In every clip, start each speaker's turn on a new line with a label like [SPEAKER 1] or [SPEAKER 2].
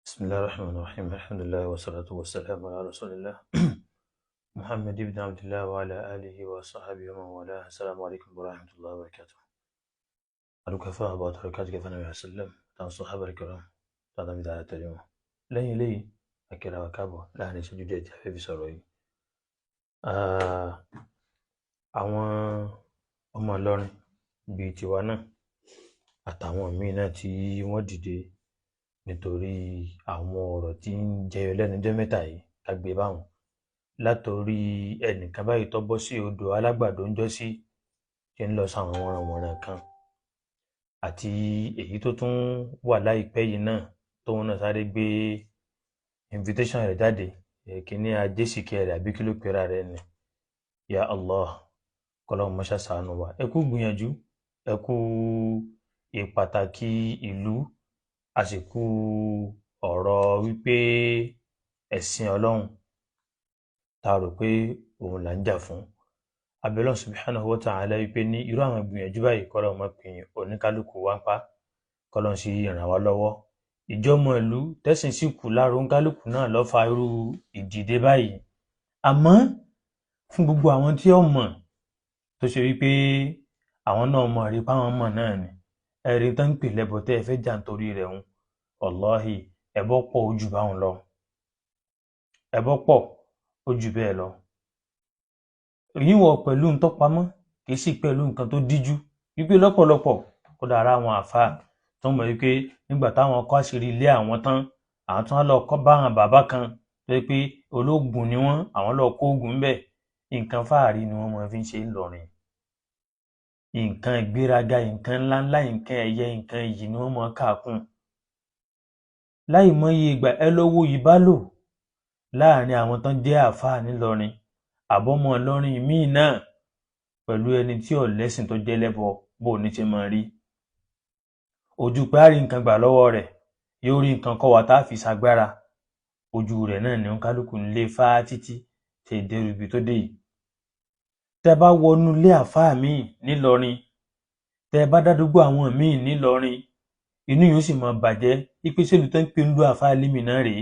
[SPEAKER 1] بسم الله الرحمن الرحيم الحمد لله والصلاة والسلام على رسول الله محمد بن عبد الله وعلى آله وصحبه ومن والاه. السلام عليكم ورحمة الله وبركاته. الكفاءة وبركاته كيف النبي صلى الله عليه وسلم تاع الصحابة الكرام هذا بداية اليوم لي أكل وكابو لا نسجد جدي في سروي àwọn ọmọ Ìlọrin bíi tiwa náà àtàwọn míì náà tí wọ́n dìde nítorí àwọn ọ̀rọ̀ tí ń jẹyọ lẹ́nujọ́ mẹ́ta yìí kágbé báwọn látòrí ẹnìkan báyìí tó bọ́ sí odò alágbàdo ń jọ́sí tí ń lọ sáwọn wọ̀nranwọ̀nran kan àti èyí tó tún wà láìpẹ́ yìí náà tóun náà sáré gbé invitation rẹ̀ jáde kíní ajésìkẹ́ rẹ̀ àbí kí ló pera rẹ̀ ni ya Allah kọ́lọ́hún mọ́ṣá ṣàánú wa ẹ kú gbìyànjú ẹ kú ìpàtàkì ìlú àsìkò ọ̀rọ̀ wípé ẹ̀sìn Ọlọ́run tá rò pé òun là ń jà fún abẹ́lọ́ subhanahu wa ta'ala wípé ní irú àwọn ìgbìyànjú báyìí kọ́lọ́hún mọ́ pín oníkálukú wá pa kọ́lọ́hún sì ràn wá lọ́wọ́ ìjọmọ ìlú tẹ̀sìn sì kù láàrọ̀ oníkálukú náà lọ́ fa irú ìdìde báyìí àmọ́ fún gbogbo àwọn tí ó mọ̀ tó ṣe wípé àwọn náà mọ̀ rí páwọn mọ̀ náà ni ẹ̀rí tó ń pè lẹ́bọ tẹ́ ẹ fẹ́ jà nítorí rẹ̀ ń ọlọ́hì ẹbọ pọ̀ ojú báwọn lọ ẹbọ pọ̀ ojú bẹ́ẹ̀ lọ yíwọ pẹ̀lú ń tọ́pamọ́ kì í sì pẹ̀lú nǹkan tó díjú wípé lọ́pọ̀lọpọ̀ kó dára àwọn àfa tó mọ̀ wípé nígbà táwọn kọ́ àṣírí ilé àwọn tán àwọn tó wá lọ kọ́ bá àwọn bàbá kan tó yẹ pé ológun ni wọ́n àwọn lọ kó oògùn bẹ́ẹ̀ nǹkan fáàrí ni wọ́n mọ̀ fi ń ṣe ńlọrin nǹkan ìgbéraga nǹkan ńláńlá nǹkan ẹ̀yẹ nǹkan iyì ni wọ́n mọ̀ káàkùn láì mọye ìgbà ẹ lọ́wọ́ yìí bá lò láàrin àwọn tán jẹ́ àáfàá ńìlọrin àbọ́mọ Ìlọrin míì náà pẹ̀lú ẹni tí ò lẹ́sìn tó jẹ́ lẹ́bọ bó ní ṣe máa rí ojú pé á rí nǹkan gbà lọ́wọ́ rẹ̀ yóò rí nǹkan kọ́ wa tá a fi ṣagbára ojú rẹ̀ náà ni kálukú ń lé fáá títí ṣe dérú ibi tó dé yìí tẹ́ bá wọnú ilé àáfàá míì nílọrin tẹ́ bá dádúgbò àwọn míì nílọrin inú yóò sì máa bàjẹ́ ipe sẹ́lù tó ń pè ń lu àáfàá límì náà rèé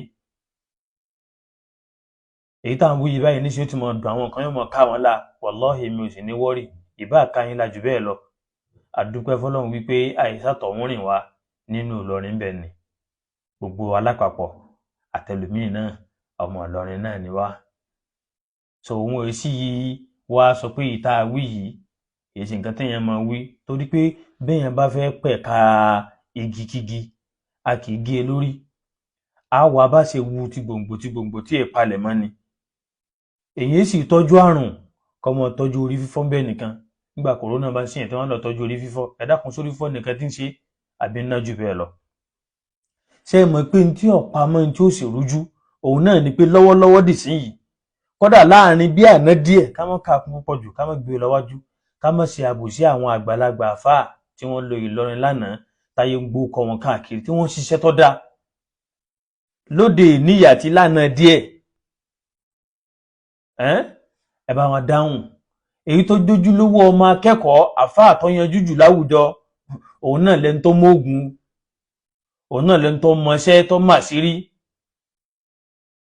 [SPEAKER 1] èyí táwọn wúyì báyìí níṣẹ́ ó ti máa dùn àwọn kan yóò máa ká wọn la wàláhì mi ò sì ní wọ́rì ìbá káyín la jù bẹ́ẹ̀ lọ àdúpẹ́ fọlọ́run wípé àìsàtọ̀ ń rìn wá nínú Ìlọrin bẹ́ẹ̀ ni gbogbo alápapọ̀ àtẹlùmíì náà ọmọ Ìlọrin náà ni wá so òun ò sí yìí wá sọ pé ìta wí yìí èyí sì nǹkan téèyàn máa wí torí pé béèyàn bá fẹ́ pẹ̀ka igi kígi a kì í gé e lórí a wà bá ṣe wu ti gbòǹgbò tí ẹ̀ palẹ̀ mọ́ ni èyí sì tọ́jú àrùn kọ́mọ tọ́jú orí fífọ́ bẹ́ẹ̀ nìkan nígbà kòrónà bá ń ṣèyàn tí wọ́n lọ tọ́jú orí fífọ́ ẹ dákun sórí fífọ́ nìkan tí ń ṣe àbí ńlá jù bẹ́ẹ̀ lọ ṣé ẹ mọ̀ pé ní tí ọ̀pá mọ́ ní tí ó sì rújú òun náà ni pé lọ́wọ́lọ́wọ́ dì sí yìí kódà láàrin bí àná díẹ̀ ká mọ́ ká kún púpọ̀ jù ká mọ́ gbé lọ́wájú ká mọ́ ṣe àbòsí àwọn àgbàlagbà àfáà tí wọ́n lo Ìlọrin lánàá táyé ń gbó kọ wọn káàkiri tí wọ́n ṣiṣẹ́ tó dáa lóde níyà tí lánàá díẹ̀ ẹ bá wọn dáhùn èyí tó jójú lówó ọmọ akẹ́kọ̀ọ́ àfáà tó yanjú jù láwùjọ òun náà lẹni tó mógun òun náà lẹni tó mọṣẹ́ tó màṣírí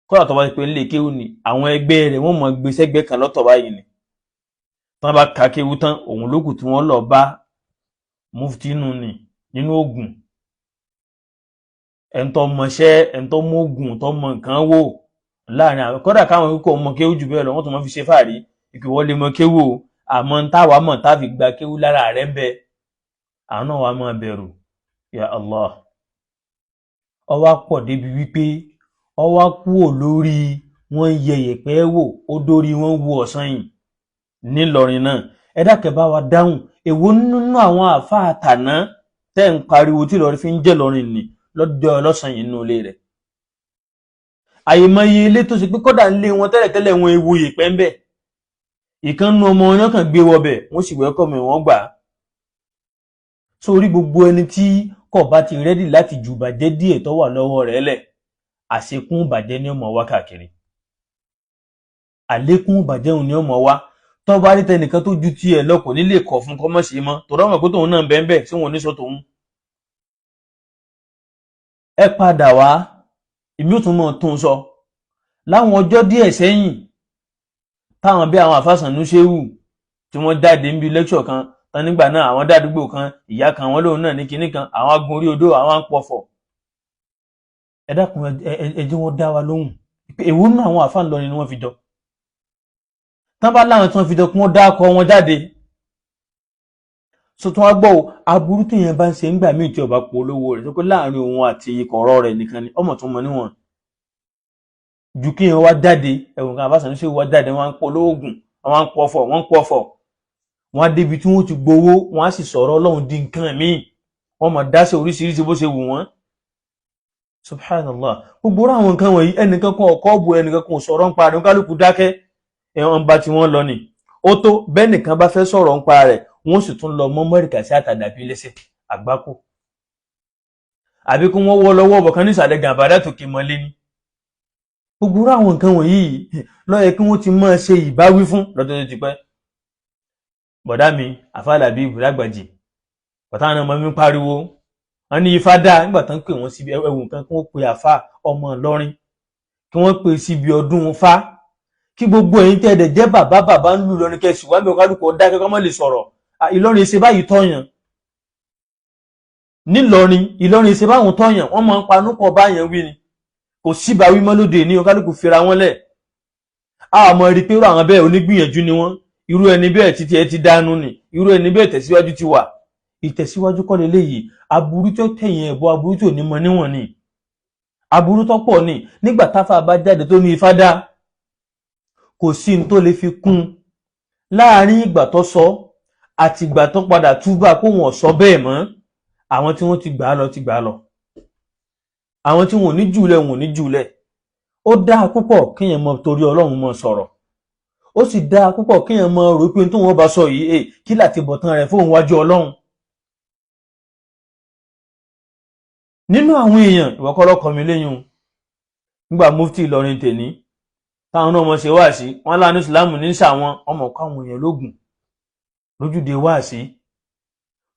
[SPEAKER 1] kọ́dà tó bá ti pé nílé kéwú ni àwọn ẹgbẹ́ rẹ̀ wọ́n mọ̀ gbé sẹ́gbẹ́ kan lọ́tọ̀ báyìí ni tí wọ́n bá ka kéwú tán òun lókù tí wọ́n lọ bá mufti nínú Ògùn ẹni tó mọṣẹ́ ẹni tó mógun tó mọ nǹkan wò láàrin àwọn kọ́dà káwọn ikọ̀ mọ kéwú jù bẹ́ẹ̀ lọ wọ́n tó mọ́ fi ṣe fàárí ìpìwọ́ lè mọ kéwú o àmọ́ ń táwa mọ̀ táfi gba kéwú lára rẹ̀ ń bẹ àwọn náà wà máa bẹ̀rù ya Allah ọwá pọ̀ débi wípé ọwá kúrò lórí wọn yẹ̀yẹ̀pẹ́ wò ó dórí wọn wo ọ̀sán yìí nílọrin náà ẹ dákẹ́ bá wa dáhùn èwo nínú àwọn àáfàá tàná tẹ́ ń pariwo tí Ìlọrin fi ń jẹ́ lọrin ni lọ́jọ́ ọlọ́sàn yìí nínú ilé rẹ̀ àyèmọye ilé tó ṣe pé kódà ń lé wọn tẹ́lẹ̀tẹ́lẹ̀ wọn ewu yèpẹ́ ń bẹ̀ ìkànnù ọmọ wọn kàn gbé wọbẹ̀ wọ́n sì wẹ́kọ̀ mi wọ́n gbà á sórí gbogbo ẹni tí kò bá ti rẹ́dì láti jù bàjẹ́ díẹ̀ tó wà lọ́wọ́ rẹ̀ lẹ̀ àṣekún ìbàjẹ́ ní ọmọ wá káàkiri àlékún ìbàjẹ́ òun ní ọmọ wá tó bá rí tẹnìkan tó ju tiẹ̀ lọ kò ní lè kọ̀ fún kọ́mọ́ sí mọ́ tó rọ́mọ̀ pé tóun náà bẹ́ẹ̀ bẹ́ẹ̀ tí wọ́n ní sọ tòun ẹ padà wá
[SPEAKER 2] ìmí ò tún mọ̀ tún sọ láwọn ọjọ́ díẹ̀ sẹ́yìn táwọn bí àwọn àfàsànú ṣéwù tí wọ́n jáde níbi lẹ́kṣọ̀ kan tán nígbà náà àwọn dádúgbò kan ìyá kan wọ́n lóun náà ní kinní kan àwọn agun orí odó àwọn ń pọ̀fọ̀. ẹ dákun ẹ jẹ́ wọ́n dá wa lóhùn èwo nínú àwọn àfáà ńlọrin ni wọ́n fi jọ tán bá láwọn tí wọ́n fi jọ kí wọ́n dá akọ wọn jáde. sọtún wá gbọ́ aburú téèyàn bá ń ṣe ńgbà míì tí ọba polówó rẹ̀ tó pé láàrin òun àti ìkọ̀rọ̀ rẹ̀ nìkan ni ọmọ tó mọ níwọ̀n ju kí èèyàn wá jáde ẹ̀wọ̀n kan àfàsànú ṣéwù wá jáde wọ́n á ń polówó oògùn wọ́n á ń pọ̀fọ̀ wọ́n ń pọ̀fọ̀ wọ́n á débi tí wọ́n ti gbowó wọ́n á sì sọ̀rọ̀ Ọlọ́run di nǹkan míì wọ́n mọ̀ dáṣẹ́ oríṣiríṣi bó ṣe wù wọ́n. Subhanallah, gbogbo àwọn nǹkan wọ̀nyí ẹnìkan kan ọkọ̀ bu ẹnìkan kan sọ̀rọ̀ ń pa rẹ̀ kálukú dákẹ́ ẹ̀wọ̀n bá tí wọ́n lọ ni. Ó tó bẹ́ẹ̀ nìkan bá fẹ́ sọ̀rọ̀ ń pa rẹ̀ wọ́n sì tún lọ mọ́ mọ́ríkà sí àtàdàbí lẹ́sẹ̀ àgbákò. Àbí kí wọ́n wọ́ lọ́wọ́ ọ̀bọ̀ kan ní ìsàlẹ̀ gàbàdà tó kì mọ́lé ni. Gbogbo àwọn nǹkan wọ̀nyí ló yẹ kí wọ́n ti máa ṣe ìbáwí fún lọ́dún tó ti pẹ́. Bọ̀dá mi àfàlàbí ìbúlágbàjì bọ̀tá náà mọ́ mi pariwo wọ́n ní ifá dá nígbà tán pè wọ́n síbi ẹ̀wùn kan kí wọ́n pe àfà ọmọ Ìlọrin kí wọ́n pe síbi ọdún fá kí gbogbo ẹ̀yin tẹ́ẹ̀dẹ̀ jẹ́ bàbá ń lù lọ́rin kẹsì wá bẹ̀rẹ̀ kálukú ọ̀dá kẹ́kọ́ mọ́ lè sọ̀rọ̀. Ìlọrin ṣe báyìí tọ́yàn nílọrin Ìlọrin ṣe báwọn tọ́yàn wọ́n máa ń panúpọ̀ báyàn wí ni kò síbà wí mọ́ lóde ní kálukú fira wọn lẹ̀. àmọ́ rí pé irú àwọn bẹ́ẹ̀ onígbìyànjú ni wọ́n irú ẹni bẹ́ẹ̀ títí ẹ ti dánú ni irú ẹni bẹ́ẹ̀ tẹ̀síwájú ti wà. Ìtẹ̀síwájú kọ́ leléyìí aburú tó tẹ̀yìn ẹ̀bọ aburú tó ní mọ níwọ̀n ni aburú tó pọ̀ ni nígbà táfà bá jáde tó ní ifá dá kò sí ní tó lè fi kún láàrin ìgbà tó sọ àti ìgbà tó padà túbà kó wọn sọ bẹ́ẹ̀ mọ́. Àwọn tí wọ́n ti gbà á lọ ti gbà á lọ àwọn tí wọn ò ní jùlẹ̀ wọn ò ní jùlẹ̀. Ó dáa púpọ̀ kéèyàn mọ torí Ọlọ́run mọ sọ̀rọ̀ ó sì dáa púpọ̀ kéèyàn mọ rò pé tó wọn bá sọ yìí kí láti bọ̀tán rẹ̀ fóun wájú Ọlọ́run. Nínú àwọn èèyàn ìwọ́kọ́lọ́kọ́ mi léyìn nígbà mufti Ìlọrin tèní táwọn náà mọ̀ ṣe wá sí wọn láàánú ìsìláàmù ní sàwọn ọmọ kọ́ àwọn èèyàn lógún lójúde wá sí.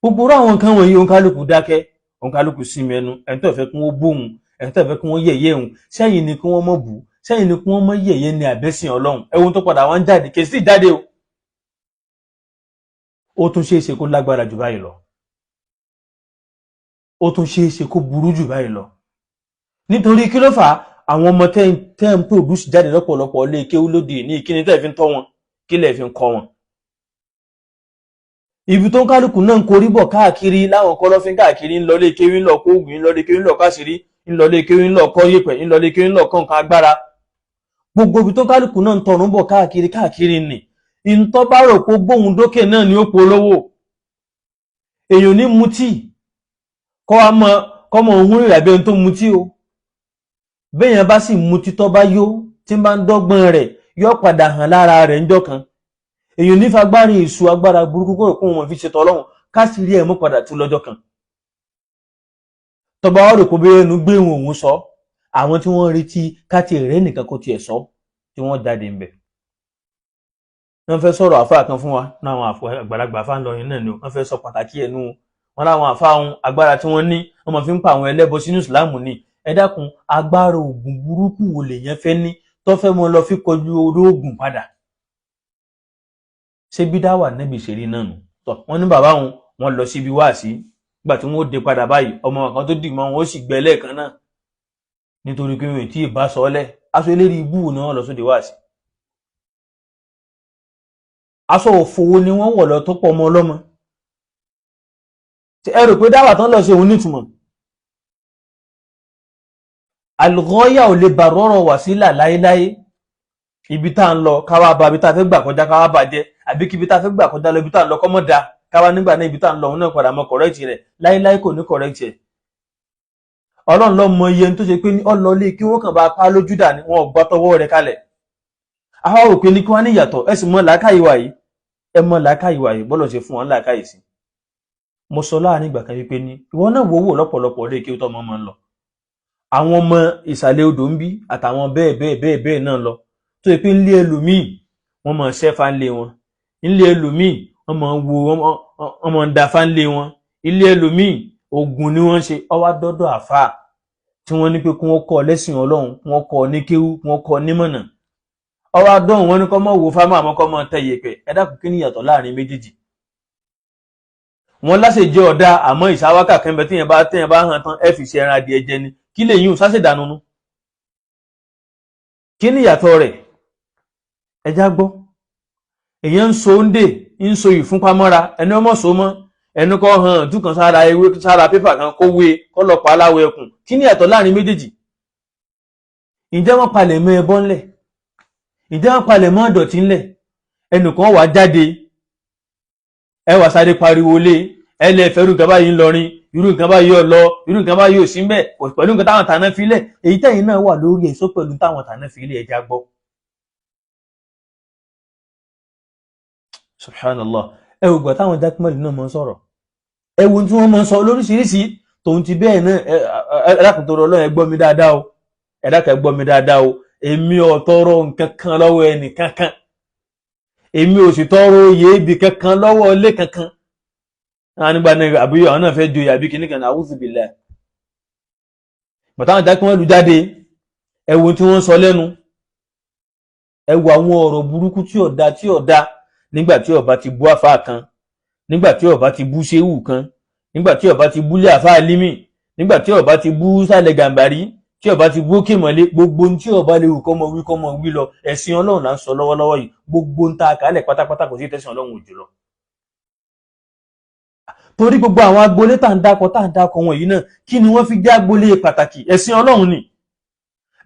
[SPEAKER 2] Gbogbo àwọn nǹkan wọ̀nyí òǹkálùkù dákẹ́ òǹkálùkù sí mẹ́nu ẹni tó fẹ́ kí wọ́n bóun ẹni tó fẹ́ kí wọ́n yẹ̀yẹ́ òun sẹ́yìn ni kí wọ́n mọ̀ bù sẹ́yìn ni kí wọ́n mọ̀ yẹ̀yẹ́ ní àbẹ́sìn Ọlọ́run ẹ̀wọ̀n tó padà wá ń jáde kì í sì jáde o. Ó tún ṣeé ṣe kó lágbára jù báyìí lọ ó tún ṣeé ṣe kó burú jù báyìí lọ nítorí kí ló fà á àwọn ọmọ tẹ́ ń pòdúsì jáde lọ́pọ̀lọpọ̀ lé kéwú lóde ní ìkíni tẹ́ fi ń tọ́ wọn kí lẹ̀ fi ń kọ́ wọn. Ibi tó ń kálukú náà ń korí bọ̀ káàkiri láwọn kọ̀lọ̀fín káàkiri ńlọlé kéwú ńlọ kó ògùn ńlọlé kéwú ńlọ káṣírí ńlọlé kéwú ńlọ kọ́ yẹ̀pẹ̀ ńlọlé kéwú ńlọ kọ́ nǹkan agbára. Gbogbo ibi tó ń kálukú náà ń tọrùn bọ̀ káàkiri nì ìntọ́ bá rò pé gbóhùn dókè náà ni ó polówó. Èèyàn ní mutí kọ́mọ ohun rẹ̀ àbí ẹni tó mutí o béèyàn bá sì mutí tó bá yó tí bá ń dọ́gbọ́n rẹ̀ yóò padà hàn lára rẹ̀ ńjọ́ kan. Èèyàn ní fagbárí èṣù agbára burúkú kó òkú wọn fi ṣètò Ọlọ́run káàsì rí ẹ̀ mú padà tú lọ́jọ́ kan. Tọba wá rò pé bí ẹnu gbé òun sọ àwọn tí wọ́n retí káti rẹ̀ nìkan kó tiẹ̀ sọ tí wọ́n jáde ń bẹ̀. Wọ́n fẹ́ sọ̀rọ̀ àfáà kan fún wa náà àwọn àgbàlagbà àfáà ńlọrin náà ni wọ́n fẹ́ sọ pàtàkì ẹnu wọn láwọn àfáà ohun agbára tí wọ́n ní wọ́n mọ̀ fi ń pa àwọn ẹlẹ́bọ sínú ìsìláàmù ni. Ẹ dákun agbára ògùn burúkú wo lèèyàn fẹ́ ní tó fẹ́ mọ́ lọ fi kọjú olóògùn padà. Ṣé bí dáwà nẹ́bì ṣe rí náà nù tọ́ wọ́n ní bàbá wọn lọ síbi wáàsí nígbà tí wọ́n ó dé padà báyìí ọmọ kan tó dì mọ́ wọn ó sì gbẹ lẹ́ẹ̀kan náà nítorí pé wọn tí ì bá sọ ọ́lẹ̀ aṣọ eléri ibú ni wọ́n lọ sóde wáàsí. Aṣọ òfòwò ni wọ́n wọ̀ lọ tó pọ̀ ọmọ ọlọ́mọ. Ẹ rò pé dáwà tán lọ ṣe òun nítumọ̀. Àlùgọ́yà ò lè bà rọ́rọ̀ wàsílà láéláé. Ibi tá ń lọ káwá bá ibi tá fẹ́ gbà kọjá káwá bàjẹ́ àbí kí ibi tá fẹ́ gbà kọjá lọ ibi tá ń lọ kọ́mọ́ da káwá nígbà náà ibi tá ń lọ òun náà padà mọ kọ̀rẹ́tì rẹ̀ láéláé kò ní kọ̀rẹ́tì ẹ̀. Ọlọ́run ló mọ iye tó ṣe pé ní ọlọ́lé kí wọ́n kàn bá pa lójú dà ní wọn ò gbọ́ tọwọ́ rẹ̀ kalẹ̀. Àwa ò pé ní kí wọ́n ní ìyàtọ̀ ẹ sì mọ làákàyè wà yìí ẹ mọ làákàyè wà yìí bọ́lọ̀ ṣe fún wọn làákàyè sí. Mo sọ láàrin ìgbà kan wípé ní ìwọ náà wò lọ́pọ̀lọpọ̀ lé kí ó tọ́ ọmọ máa ń lọ. Àwọn ọmọ ìsàlẹ̀ odò ń bí àtàwọn bẹ́ẹ̀ náà lọ tó yẹ pé ń lé ẹlòmíì wọ́n máa ṣẹ́fà ń lé wọn ń lé ẹlòmíì wọ́n máa wo wọ́n máa ń da fá ń lé wọn ilé ẹlòmíì ogun ni wọ́n ṣe ọwá dọ́dọ̀ àfáà tí wọ́n ní pé kí wọ́n kọ́ lẹ́sìn Ọlọ́run, wọ́n kọ́ ní kéwú, wọ́n kọ́ nímọ̀nà. Ọwọ́ adọ́hùn wọn ní kọ́ mọ́ wo fámà àmọ́ kọ́ mọ́ tẹ yẹ̀pẹ̀. Ẹ dákun kí ni ìyàtọ̀ láàrin méjèèjì? Wọ́n láṣẹ jẹ́ ọ̀dà àmọ́ ìsáwákà kan bẹ téèyàn bá hàn tán ẹ fi ṣe ẹran adìẹ jẹ ni. Kí lè yún sáṣẹ dànù nu? Kí ni ìyàtọ̀ rẹ̀? Ẹ já gbọ́. Èèyàn ń so oúnjẹ, ń so ìfúnpamọ́ra, ẹni ọmọ so mọ́, ẹni kọ́ hàn dúkan sára ewé sára pépà kan kó wé kọ́ lọ pa aláwọ̀ ẹkùn. Kí ni ìyàtọ̀ láàrin méjèèjì? Ǹjẹ́ wọ́n palẹ̀ mọ́ ẹbọ ńlẹ̀? Ǹjẹ́ wọ́n palẹ̀ mọ́ ọ̀dọ̀tí ńlẹ̀? Ẹnìkan wà jáde, ẹ wà sáré pariwo lé, ẹ lẹ fẹ́ irú nǹkan báyìí ń lọrin, irú nǹkan báyìí ò lọ, irú nǹkan báyìí ò sí ń bẹ̀, pẹ̀lú nǹkan táwọn tàná filẹ̀, èyí tẹ̀yìn náà wà lórí èso pẹ̀lú táwọn tàná filẹ̀ ẹja gbọ́. Subhanallah, ẹ wò gbà táwọn jákèmọ́lì náà máa ń sọ̀rọ̀, ẹ wo tí wọ́n máa ń sọ lóríṣiríṣi, tòun ti bẹ́ẹ̀ náà ẹ dákun tó rọ Ọlọ́run ẹ gbọ́ mi dáadáa o, ẹ dákun ẹ gbọ́ mi dáadáa o, èmi ò tọrọ nǹkan kan lọ́wọ́ ẹnì kankan, èmi ò sì tọrọ oyè ibi kankan lọ́wọ́ ilé kankan. Nígbà náà àbí àwọn náà fẹ́ joyè àbí kìnnìkan náà a'udhu billah. Bàtà àwọn jákèmọ́lì jáde, ẹ wo tí wọ́n sọ lẹ́nu, ẹ wo àwọn ọ̀rọ̀ burúkú tí ò dá nígbà tí ọba ti bú àfáà kan, nígbà tí ọba ti bú ṣéwù kan, nígbà tí ọba ti búlé àfáà límì, nígbà tí ọba ti bú sálẹ̀ gàmbàrí, tí ọba ti bú òkè mọ́lé, gbogbo tí ọba lè wù kọ́mọ wí lọ, ẹ̀sìn Ọlọ́run là ń sọ lọ́wọ́lọ́wọ́ yìí, gbogbo ń ta àkàlẹ̀ pátápátá kò sí tẹ̀sìn Ọlọ́run jùlọ. Torí gbogbo àwọn agboolé tá ń dákọ wọn yìí náà, kí ni wọ́n fi jẹ́ agboolé pàtàkì? Ẹ̀sìn Ọlọ́run ni.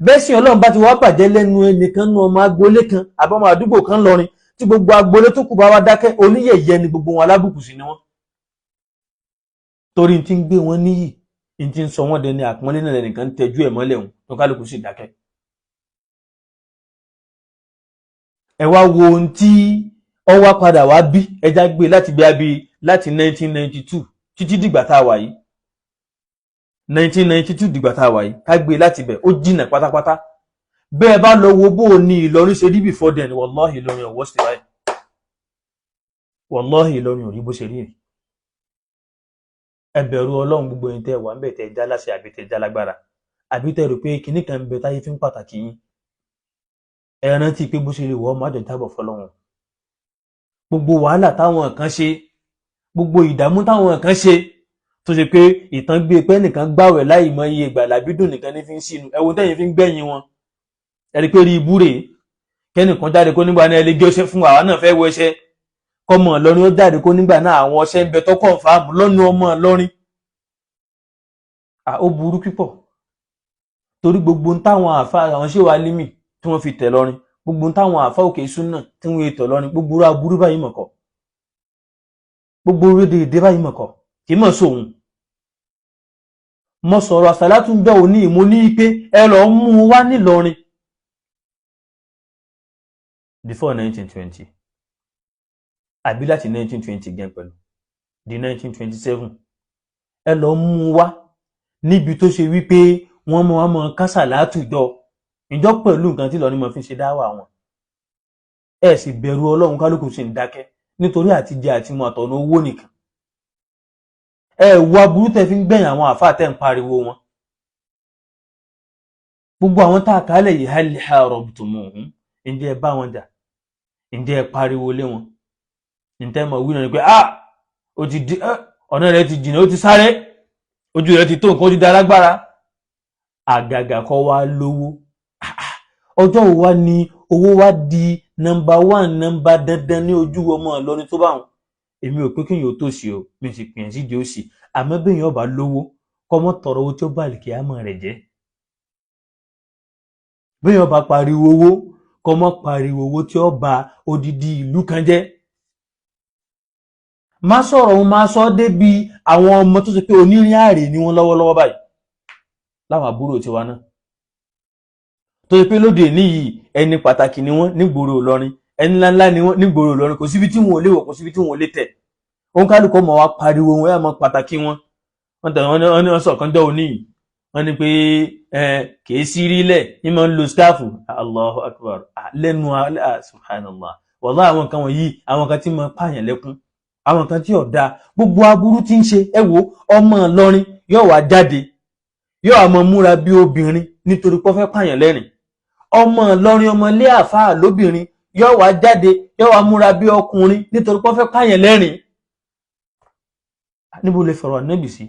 [SPEAKER 2] Bẹ́sìn Ọlọ́run bá ti wá bàjẹ́ lẹ́nu ẹnìkan nú ọmọ agboolé kan àbọ̀mọ àdúgbò kan lọrin, tí gbogbo agboolé tó kù bá wá dákẹ́, oníyẹ̀yẹ́ ni gbogbo wọn, alábùkù sí ni wọ́n. Torí tí ń gbé wọn níyì, tí ń sọ wọ́n dẹni àpọ́nlé náà lẹ́nìkan ń tẹjú ẹ̀ mọ́lẹ̀ wọn tó kálukú sì dákẹ́. Ẹ wá wo ohun tí ọ wá padà wá bí, ẹja gbé láti bí abí láti 1992 títí dìgbà tá a wà yìí. 1992 dìgbà tá a wà yìí, ká gbé láti bẹ̀, ó jìnà pátápátá. Bẹ́ẹ̀ bá lọ wo bó ní Ìlọrin ṣe rí before then, wallahi Ìlọrin ọ̀wọ́ sí báyìí. Wallahi Ìlọrin ò rí bó ṣe rí rí. Ẹ bẹ̀rù Ọlọ́run gbogbo ẹ̀yin tẹ́ wà ńbẹ̀ tẹ́ já láṣẹ àbí tẹ́ já lágbára, àbí tẹ́ rò pé kinní kan ń bẹ táyé fi ń pàtàkì yín. Ẹ rántí pé bó ṣe lè wọ́ májọ̀ jábọ̀ fọlọ́run. Gbogbo wàhálà táwọn kan ṣe, gbogbo ìdààmú táwọn kan ṣe, tó ṣe pé ìtàn gbé pé nìkan gbàwẹ̀ láì mọ iye ìgbà làbídùn nìkan ní fi ń sínú, ẹ wo tẹ́yìn fi ń gbẹ̀yìn wọn. Ẹ rí pé rí ibú rèé, kẹ́nìkan jáde kó nígbà náà ẹ lè gé ọṣẹ fún àwa náà fẹ́ wọ ẹṣẹ, kọ́mọ Ìlọrin ó jáde kó nígbà náà àwọn ọṣẹ ń bẹ tó kọ̀ǹfàmù lọ́nu ọmọ Ìlọrin. Ó burú pípọ̀, torí gbogbo táwọn àfáà àwọn ṣé wà límì tí wọ́n fi tẹ̀ lọ́rin, gbogbo táwọn àfáà òkè súnà tí wọ́n tẹ̀ lọ́rin, gbogbo aburú báyìí mọ̀kọ́, gbogbo rédèédé báyìí mọ̀kọ́, kì í mọ̀ sóhun. Mo sọ̀rọ̀ àsàlátù ń jọ òní, mo ní pé ẹ lọ mú wá nílọrin before 1920 àbí láti 1920 gan pẹ̀lú di 1927, ẹ lọ mú wá níbi tó ṣe wípé wọ́n mọ́ kásàlátù jọ ìjọ pẹ̀lú nǹkan tí Ìlọrin mọ́ fi ṣe dáwà wọn. Ẹ sì bẹ̀rù Ọlọ́run, kálukú sì ń dákẹ́ nítorí àtijẹ àti mọ àtọ̀nà owó nìkan. Ẹ wo aburú tẹ́ fi ń gbẹ̀yìn àwọn àfáà tẹ́ ń pariwo wọn. Gbogbo àwọn tá a kálẹ̀ yìí hal harabtumuhum, ǹjẹ́ ẹ bá wọn jà, ǹjẹ́ ẹ pariwo lé wọn, ǹjẹ́ mọ̀ wí náà ni pé ó ti di ọ̀nà rẹ̀ ti jìnnà, ó ti sáré, ojú rẹ̀ ti tó nǹkan, ó ti da lágbára. Àgàgà kọ́ wá lówó. Ọjọ́ wo wá ni owó wá di nọ́mbà 1 nọ́mbà dandan ní ojú ọmọ Ìlọrin tó bá wọn? Èmi ò pé kéèyàn ó tòṣì o, mi sì pìyàn sídìí òṣì, àmọ́ béèyàn ó bá lówó kọ́mọ́ tọrọ owó tí ó bá àlìkìyámọ̀ rẹ̀ jẹ́. Béèyàn bá pariwo owó kọ́mọ́ pariwo owó tí ó bá odidi ìlú kan jẹ́. Má sọ̀rọ̀ òun máa sọ débi àwọn ọmọ tó ṣe pé onírìn àrè ni wọ́n lọ́wọ́lọ́wọ́ báyìí láwọn àbúrò tiwa náà, tó ṣe pé lóde níyì ẹni pàtàkì ni wọ́n nígboro Ìlọrin, ẹni ńláńlá ni wọ́n nígboro Ìlọrin, kò síbi tí wọn ò lè wọ̀, kò síbi tí wọn ò lè tẹ̀. Òun kálukọ́ mọ̀ wá pariwo wọn, ẹ̀ mọ̀ pàtàkì wọn. Wọ́n tẹ̀ wọ́n ní ọ̀sán kan jọ òní yìí, wọ́n ní pé kìí sí rílẹ̀ ní máa ń lo skáàfù. Allahu akbar, lẹ́nu subhanallah. Wallahi àwọn nǹkan wọ̀nyí, àwọn kan tí máa pààyàn lẹ́kún, àwọn kan tí ọ̀dà, gbogbo aburú tí ń ṣe. Ẹ wo ọmọ Ìlọrin yóò wá jáde yóò àmọ́ múra bí obìnrin nítorí pé ó fẹ́ pààyàn lẹ́rìn. Ọmọ Ìlọrin ọmọ ilé àfáà lóbìnrin yóò wá jáde yóò wá múra bí ọkùnrin nítorí pé ó fẹ́ pààyàn lẹ́rìn. Níbo lè fọ̀rọ̀ Ànábì sí?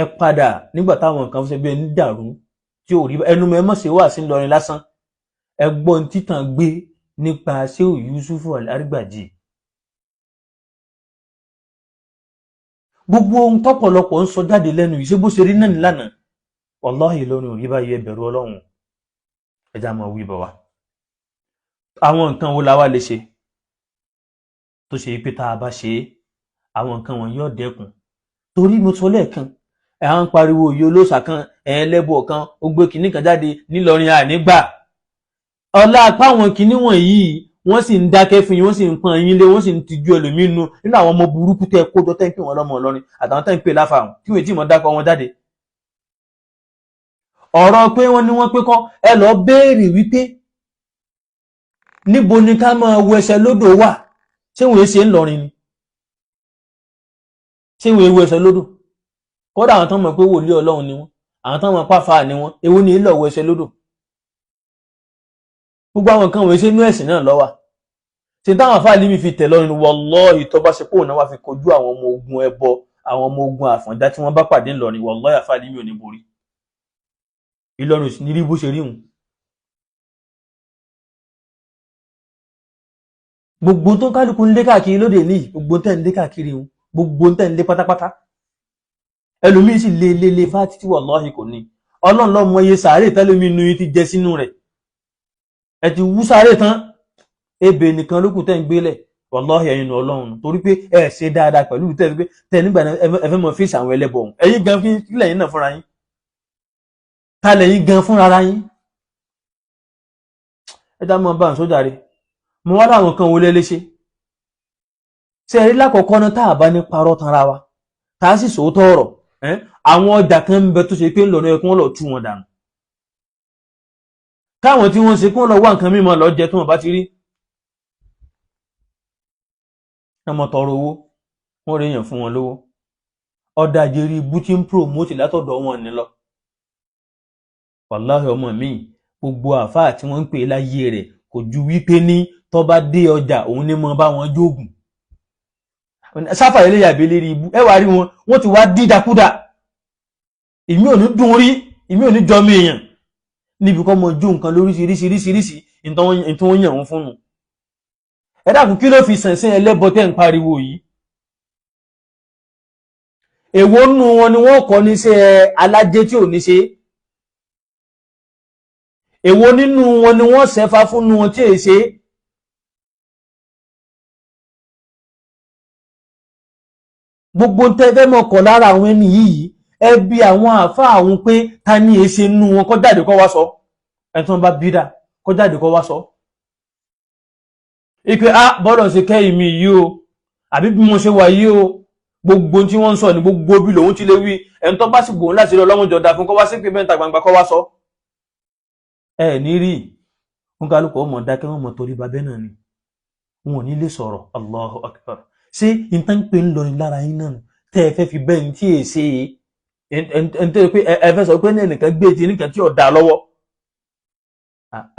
[SPEAKER 2] Ẹ padà nígbà táwọn nǹkan ṣe bí ẹni dàrú tí ò rí ẹnu mẹ́mọ́ sí wà sí Ìlọrin lásán. Ẹgbọ́n títàn gbé nípa Ṣéhù Yúsúfù Al-Arigbaji. Gbogbo ohun tọ́pọ̀lọpọ̀ ń sọ jáde lẹ́nu yìí ṣé bó ṣe rí náà nílànà. Wallahi Ìlọrin ò rí báyìí, ẹ bẹ̀rù Ọlọ́run. Ẹja máa wí bọ̀ wá. Àwọn nǹkan wo la wá lè ṣe tó ṣe pé tá a bá ṣe é àwọn nǹkan wọ̀nyí yóò dẹ́kun? Torí mo sọ lẹ́ẹ̀kan ẹ̀ à ń pariwo òye olóòṣà kan ẹlẹ́bọ̀ kan ó gbé kinní kan jáde nílọrin ànígbà. Ọlá apá àwọn kinní wọ̀nyí wọ́n sì ń dákẹ́ fún yín, wọ́n sì ń pọ́n yín lé, wọ́n sì ń tijú ẹlòmíín nínú àwọn ọmọ burúkú tẹ́ kójọ tẹ́ ń pè wọ́n lọ́mọ Ìlọrin àtàwọn tẹ́ ń pè láfààrùn tí wọ́n ti mọ̀ dákọ̀ wọn jáde. Ọ̀rọ̀ pé wọ́n ní wọ́n pé kọ́ ẹ lọ béèrè wípé níbo ni ká máa wọ ẹsẹ̀ lódò wà, ṣé wọ́n ṣe ń lọrin ni? Ṣé wọ́n ewu ẹsẹ̀ lódò? Kódà àwọn tán mọ̀ pé wòlíì Ọlọ́run ni wọ́n, àwọn tán mọ̀ pàfà ni wọ́n, èwo ni ìlọ̀ wọ ẹsẹ̀ lódò? Gbogbo àwọn nǹkan wọ̀nyí ṣe inú ẹ̀sìn náà ló wà. Ṣé táwọn àfáà límì fi tẹ̀ lọ́rin wallahi tó bá ṣe pé òun náà wá fi kojú àwọn ọmọ ogun ẹbọ, àwọn ọmọ ogun àfọ̀njá tí wọ́n bá pàdé ńlọrin wallahi àfáà límì ò ní borí. Ìlọrin sì ní rí bó ṣe rí hùn. Gbogbo tó kálukú ń lé káàkiri lóde ní gbogbo tẹ́ ń lé káàkiri hùn, gbogbo tẹ́ ń lé pátápátá. Ẹlòmíì sì lé fá títí wallahi kò ní. Ọlọ́run ló mọ iye sàárè tẹ́lómi inú yín ti jẹ sínú rẹ̀. Ẹ ti wú sàárè tán, ebè nìkan lókùn tẹ́ ń gbélẹ̀ wallahi ẹ̀yin nù Ọlọ́run torí pé ẹ ṣe dáadáa pẹ̀lú tẹ́ nígbà ẹ fẹ́ mọ fèsì àwọn ẹlẹ́bọ ọ̀hún. Ẹ̀yin gan kílẹ̀ yín náà fúnra yín. Ta lẹ̀yin gan fúnra ara yín. Ẹ dá mọ́ bá ń sójà rẹ̀. Mo wá láwọn kan wọlé léṣe. Ṣé ẹ rí lákọ̀ọ́kọ́ náà tá a bá ní parọ́ tanra wa tá a sì sòótọ́ ọ̀rọ̀ àwọn ọjà kan ń bẹ tó ṣe pé ń lọ ní ẹkún lọ tú wọn dànù. Káwọn tí wọ́n ṣe kí wọ́n lọ wá nǹkan mímọ́ lọ jẹ tí wọ́n bá ti rí. Ọmọ tọrọ owó wọ́n rí èèyàn fún wọn lówó. Ọ̀dà àjẹrí ibú tí ń promote látọ̀dọ̀ wọn ní lọ. Wàláhì ọmọ mi gbogbo àfáà tí wọ́n ń pè láyé rẹ̀ kò ju wípé ní tó bá dé ọjà òun ní mọ bá wọn jóògùn. Sáfà ilé yàbí lérí ibú ẹ wá rí wọn wọ́n ti wá dídakúdà. Ìmí ò ní dùn rí, ìmí ò ní jọ mí èèyàn. Níbi kọ́ mọ jó nǹkan lóríṣiríṣiríṣiríṣi ìtàn wọ́n yàn wọ́n fún un. Ẹ dákun kí ló fi sẹ̀nsẹ̀ ẹlẹ́bọ tẹ́ ń pariwo yìí? Èwo nù wọn ni wọ́n kọ́ níṣẹ́ alájẹ tí ò ní ṣe? Èwo nínú wọn ni wọ́n ṣẹ́fà fún wọn tí è ṣe? Gbogbo tẹ́fẹ́ mọ̀ kọ̀ lára àwọn ẹni yìí ẹ bi àwọn àfáà àwọn pé ta ní èṣe nínú wọn kó jáde kó wá sọ. Ẹni tí wọ́n bá bídà kó jáde kó wá sọ. Ipe bọ́dọ̀ ṣe kẹ́yìn mi yìí o àbí bí mo ṣe wà yìí o gbogbo tí wọ́n ń sọ ní gbogbo bí lòun ti lè wí ẹni tó bá sì gbòun láti lọ lọ́wọ́ jọ̀dá fún kó wá sí pé mẹ́ta gbangba kó wá sọ. Ẹ ní rí wọn kálukú ọmọ dákẹ́ wọn mọ̀ torí babẹ́ náà ni wọn ò ní lè sọ̀rọ̀. Allahu Akbar. Ṣé ìtàn pé ń lọ ní lára yín náà tẹ́ ẹ fẹ́ fi bẹ́ẹ̀ ní tí è ṣe ẹni tẹ́ pé ẹ fẹ́ sọ pé ní ẹnìkan gbé ti nìkan tí ò dá lọ́wọ́.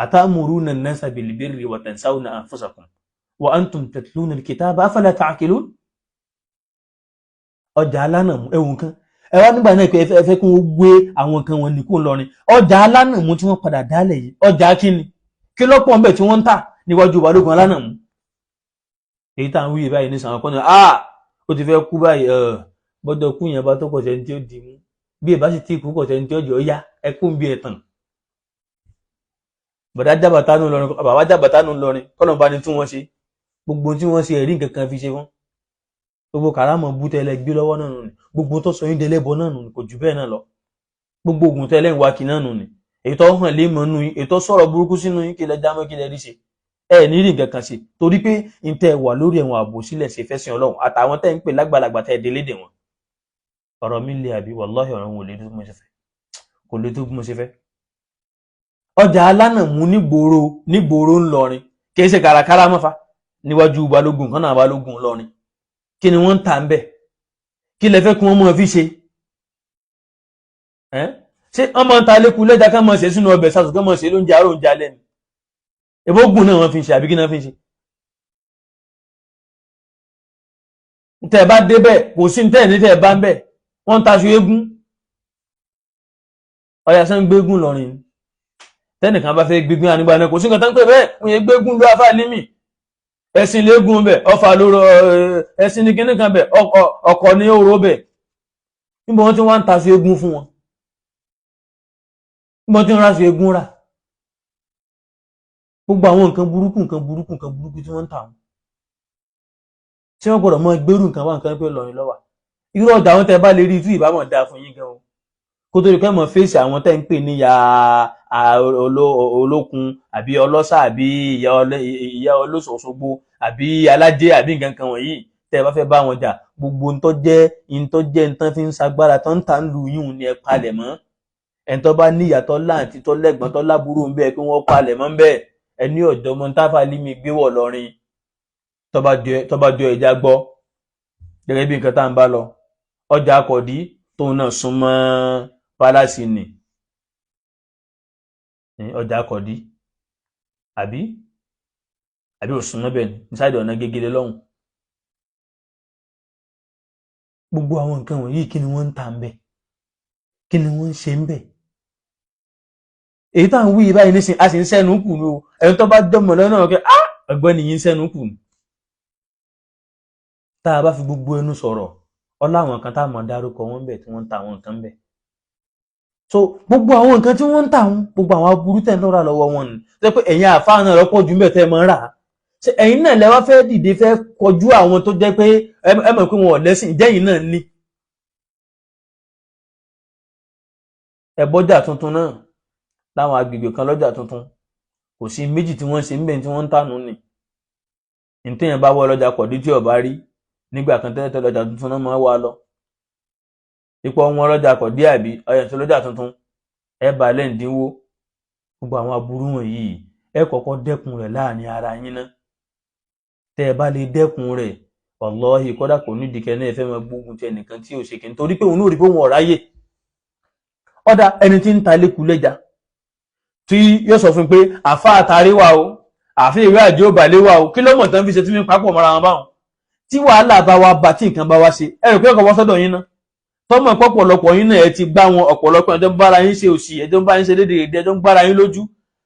[SPEAKER 2] Atamuruna an-nasa bil-birri wa tansawna anfusakum wa antum tatluna al-kitaba afala ta'qilun. Ọjà alánàmú ẹwùn kan ẹ wá nígbà náà pé ẹ fẹ́ kí wọ́n gbé àwọn kan wọn ní kó lọrin. Ọjà alánàmú tí wọ́n padà dálẹ̀ yìí ọjà kíni kí lọ́pọ̀ ńbẹ̀ tí wọ́n ń tà níwájú balógun alánàmú. Èyí tá à ń wí báyìí ní sàn kan náà ó ti fẹ́ kú báyìí bọ́dọ̀ kú yẹn bá tó kọ̀ sẹ́ni tí ó di mú bí ẹ bá sì tí kú kọ̀ sẹ́ni tí ó jọ yá ẹ kú bí ẹ tàn. Bàbá jábàtà nù lọrin kọ́nà bá ní tí wọ́n ṣe gbogbo tí wọ́n ṣe ẹ̀rí nǹkan kan fi ṣe wọ́n. Gbogbo kàrámọ̀ bú tẹ́lẹ̀ gbé lọ́wọ́ náà nù ni gbogbo tó sọ yín dẹlẹ́bọ náà nù ni kò jù bẹ́ẹ̀ náà lọ. Gbogbo ògùn tẹ́lẹ̀ ń wá kí náà nù ni ètò hàn lé mọ́ nù yín ètò sọ̀rọ̀ burúkú sínú yín kí lẹ jámọ́ kí lẹ rí ṣe. Ẹ ní rí nǹkan kan ṣe torí pé ìtẹ́ wà lórí ẹ̀wọ̀n ààbò sílẹ̀ ṣe fẹ́ sin Ọlọ́run àtàwọn tẹ́ ń pè lágbàlagbà tẹ́ délédè wọn. Ọ̀rọ̀ mi lè àbí wàláhì ọ̀rọ̀ wọn ò lè tó bí mo ṣe fẹ́ kò lè tó bí mo ṣe fẹ́. Ọjà alánàmú nígboro ńlọrin kì í ṣe kàràkàrà mọ́fà níwájú balógun kan náà balógun ńlọrin kí ni wọ́n ń tà ń bẹ̀ kí lẹ fẹ́ kí wọ́n mọ̀ fi ṣe ṣé wọ́n máa ń ta lékun lẹ́jà ká máa ṣe sínú ọbẹ̀ sásùn ká máa ṣe lóúnjẹ àárọ̀ oúnjẹ alẹ́ ni ebógun náà wọ́n fi ń ṣe àbí kí náà fi ń ṣe. tẹ́ ẹ bá débẹ̀ kò sí tẹ́ ẹ̀ ní tẹ́ ẹ bá ń bẹ̀ wọ́n ń taṣọ eégún ọ̀yà sẹ́ ń gbégún lọ́rin tẹ́nìkan bá fẹ́ gbégún ànígbà náà kò sí nǹkan tó ń pè bẹ́ẹ̀ wọ́n yẹ gbégún ló afá nímì ẹ̀sìn léégún bẹ̀ ọfà lóró ẹ̀sìn ní kíní kan bẹ̀ ọkọ̀ ní òró bẹ̀ níbo wọ́n ti wá ń taṣọ eégún fún wọn níbo wọ́n ti ń ráṣọ eégún rà gbogbo àwọn nǹkan burúkú tí wọ́n ń tà wọn tí wọ́n gbọ́dọ̀ mọ gbérù nǹkan wá nǹkan pé lọ́rin lọ́wà irú ọjà àwọn tẹ́ bá lè rí tú ìbámọ̀ dáa fún yín gan o kó tó di pé mọ̀ fèsì àwọn tẹ́ ń pè ní ìyá olókun àbí ọlọ́sà àbí ìyá Osogbo àbí alájẹ àbí nǹkan kan wọ̀nyí tẹ́ bá fẹ́ bá wọn jà gbogbo ń tọ́jẹ́ ń tán fi ń sagbára tán ń tà ń lu yíhun ni ẹ palẹ̀ mọ́ ẹ̀ ń tọ́ bá ní ìyàtọ̀ láǹtí tọ́ lẹ́gbọ́n tọ́ lábúrò ń bẹ́ẹ̀ kí wọ́n palẹ̀ mọ́ ń bẹ́ẹ̀ ẹni ọ̀dọ́ mọ́ntàfà lími gbé wọ̀ lọ́rin tọ́ba jọ ẹja gbọ́ gẹ́gẹ́ bí nǹkan tá ń bá lọ ọjà akọ̀dí tóun náà súnmọ́ pálásì nì ọjà akọ̀dí àbí òsùn mọ́bẹ̀ ní sáìdì ọ̀nà Gégélé lọ́hùn gbogbo àwọn nǹkan wọ̀nyí kí ni wọ́n ń tà ń bẹ̀ kí ni wọ́n ń ṣe ń bẹ̀ èyí tá à ń wí báyìí nísìn a sì ń sẹ́nu kù ní o ẹni tó bá dọ́mọ̀ lọ́nà ọ̀kẹ́ ọ̀gbẹ́ni yìí ń sẹ́nu kù ní tá a bá fi gbogbo ẹnu sọ̀rọ̀ ọláwọn kan tá a mọ̀ dárúkọ wọn bẹ̀ tí wọ́n ń ta àwọn nǹkan bẹ̀ so gbogbo àwọn nǹkan tí wọ́n ń tà wọn gbogbo àwọn aburú tẹ̀ ń lọ́ra lọ́wọ́ wọn ni tó pé ẹ̀yin àfáà náà lọ́pọ̀ jù bẹ̀ tẹ́ ẹ máa ń rà á ṣe ẹ̀yin náà lẹ́wọ́ fẹ́ dìde fẹ́ kọjú àwọn tó jẹ́ pé ẹ mọ̀ pé wọn ò lẹ́sìn ìjẹ́yìn náà ní ẹ̀bọ́jà tuntun náà láwọn agbègbè kan lọ́jà tuntun kò sí méjì tí wọ́n ṣe ń bẹ̀ tí wọ́n ń tànú ni ìtẹ̀yìn bá wọ lọ́jà kọ̀dí tí ọ̀bá rí nígbà kan tẹ́lẹ̀ lọ́jà tuntun náà máa wà lọ ipò wọn lọ́jà kọ̀dí àbí ọyàn tó lọ́jà tuntun ẹ bá lẹ́ǹdínwó gbogbo àwọn aburú wọ̀nyí ẹ kọ́kọ́ dẹ́kun rẹ̀ láàrin ara yín ná tẹ́ ẹ bá lè dẹ́kun rẹ̀ wàláhì kódà kò ní ìdíkẹ́ náà ẹ fẹ́ máa gbógun ti ẹnìkan tí ò ṣe kí n torí pé òun ò rí pé òun ọ̀ráyè ọ̀dà ẹni tí ń ta lékun lẹ́jà tí yóò sọ fún pé àfa àtàrí wa o àfi ìwé àjò balẹ̀ wa o kí ló mọ̀ tán fi ṣe tí mi papọ̀ mọ́ra wọn báwọn tí wàhálà bá wa bá tí nǹkan bá wá ṣe ẹ rò pé ọkọ̀ wọ́n sọ́dọ̀ yín náà tọ́mọ̀ pọ̀pọ̀lọpọ̀ yín náà ẹ ti gbá wọn ọ̀pọ̀lọpọ̀ ẹjọ́ ń bára yín ṣe òṣì ẹjọ́ ń bá yín ṣe dédé èdè ẹjọ́ ń gbára yín lójú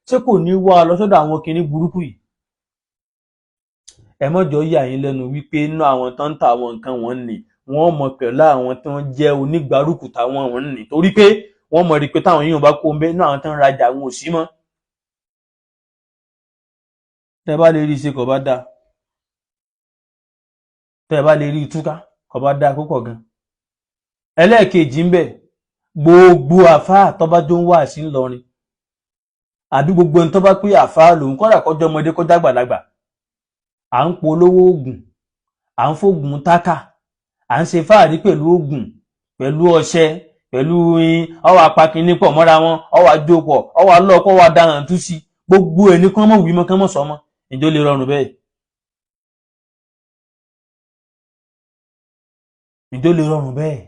[SPEAKER 2] ṣé kò ní wá lọ sọ́dọ̀ àwọn kinní burúkú yìí ẹ mọ́jọ́ yà yín lẹ́nu wípé inú àwọn tó ń ta àwọn nǹkan wọn nì wọ́n mọ̀ pẹ̀lú àwọn tó ń jẹ́ onígbárùkù táwọn wọn nì torí pé wọ́n mọ̀ rí pé táwọn yìí bá kó ń bẹ́ inú àwọn tó ń rajà àwọn òṣì mọ́ tẹ́ bá lè rí ṣe kò bá dáa tẹ́ bá lè rí túká kò bá dáa púpọ̀ gan ẹlẹ́ẹ̀kejì ń bẹ gbogbo àfáà tó bá jó ń wà sí ńlọrin àbí gbogbo ẹni tó bá pé àfáà lòun kọ́dà kọjọ́ ọmọdé kọjá àgbàlagbà à ń polówó oògùn à ń fògùn tákà à ń ṣe fáàrí pẹ̀lú oògùn pẹ̀lú ọṣẹ pẹ̀lú ọwọ́ apákinní pọ̀ mọ́ra wọn ọwọ́ àjòpọ̀ ọwọ́ alọ́ọ̀kọ́ ọwọ́ adaràn tú sí gbogbo ẹ̀ ní kán mọ̀ wí mọ́ kán mọ̀ sọ́mọ́ ìjọ lè rọrùn bẹ́ẹ̀ ìjọ lè rọrùn bẹ́ẹ̀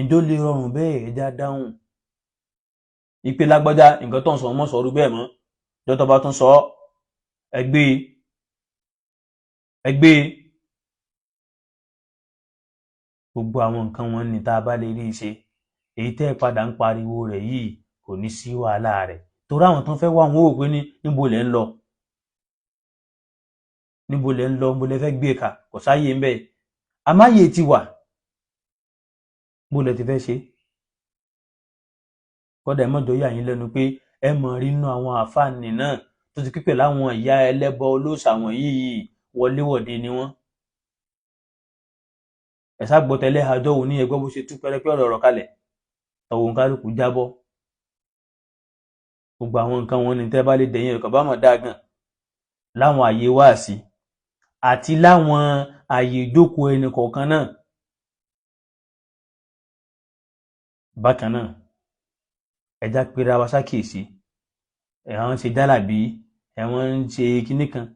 [SPEAKER 2] ìjọ lè rọrùn bẹ́ẹ̀ ẹja dáhùn ìpè lágbájá nǹkan tó ń sọ ọmọ sọ̀rọ̀ bẹ́ẹ̀ mọ́ jọ́tọ̀ bá tún sọ ẹgbẹ́ gbogbo àwọn nǹkan wọn ní tá a bá lè rí ṣe èyí tẹ́ padà ń pariwo rẹ̀ yìí kò ní sí wàhálà rẹ̀ torí àwọn tó ń fẹ́ wá wọn ò pé ní níbo lẹ́ ń lọ níbo lẹ́ fẹ́ gbé ka kò sáyé ń bẹ́ẹ̀ amáyé ti wà bó lẹ ti fẹ́ ṣe kọ́dà ẹ mọ́jọ yà yín lẹ́nu pé ẹ mọ̀ rí inú àwọn àfáàní náà tó ti pípẹ̀ láwọn ìyá ẹlẹ́bọ olóòṣà wọ̀nyí wọléwọ̀de ni wọ́n ẹ̀sà gbọ́tẹ̀lẹ́ àjọ òun ní ẹgbẹ́ bó ṣe tú pẹ́rẹ́pẹ́ ọ̀rọ̀ kalẹ̀ ọ̀wọ̀n kálukú jábọ́ gbogbo àwọn nǹkan wọn ní tẹ́ bá lè dẹ̀yìn ẹ̀kọ́ bá mọ̀ dágàn láwọn àyè wáàsí àti láwọn àyè ìjókòó ẹnì kọ̀ọ̀kan náà bákan náà ẹja pera wa sákèsí ẹ̀wọ̀n ṣe jálàbí ẹ̀wọ̀n ń ṣe kinní kan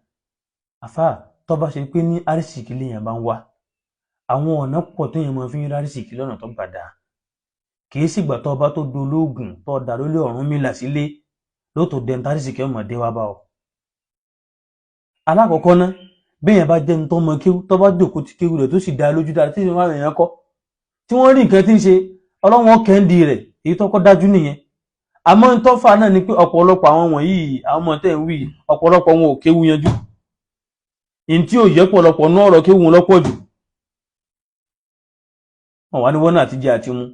[SPEAKER 2] àfà tó bá ṣe pé ní àrísìkí lèèyàn bá ń wá àwọn ọ̀nà pọ̀ téèyàn máa fi ń rárísìkí lọ́nà tó gbàdá kì í sígbà tó bá tó dolóògùn tó dà lórí Ọ̀rúnmìlà sílé ló tó dẹntarísì kí ọmọdé wá bá ọ. alákọ̀ọ́kọ́ ná béèyàn bá jẹ́ni tó mọ kéwú tó bá jòkó ti kéwú rẹ̀ tó sì dá lójú dára tí ìwọ̀n àwọn èèyàn kọ́ tí wọ́n rí nǹkan tí ń ṣe ọlọ́wọ́n kẹ́ndì rẹ̀ èyí tó kọ́ dájú nìyẹn. àmọ́ ń tọ́fà náà ni pé ọ̀pọ̀lọpọ̀ àwọn wọ̀nyí àwọn ọmọ tẹ́ ń wí ọ̀pọ̀lọpọ̀ wọn ò kéwú yanjú in tí ò yẹ pọ̀lọpọ̀ ní ọ̀rọ̀ kéwú wọn lọ́pọ̀ jù wọn wá ní wọ́n náà ti jẹ àti mu.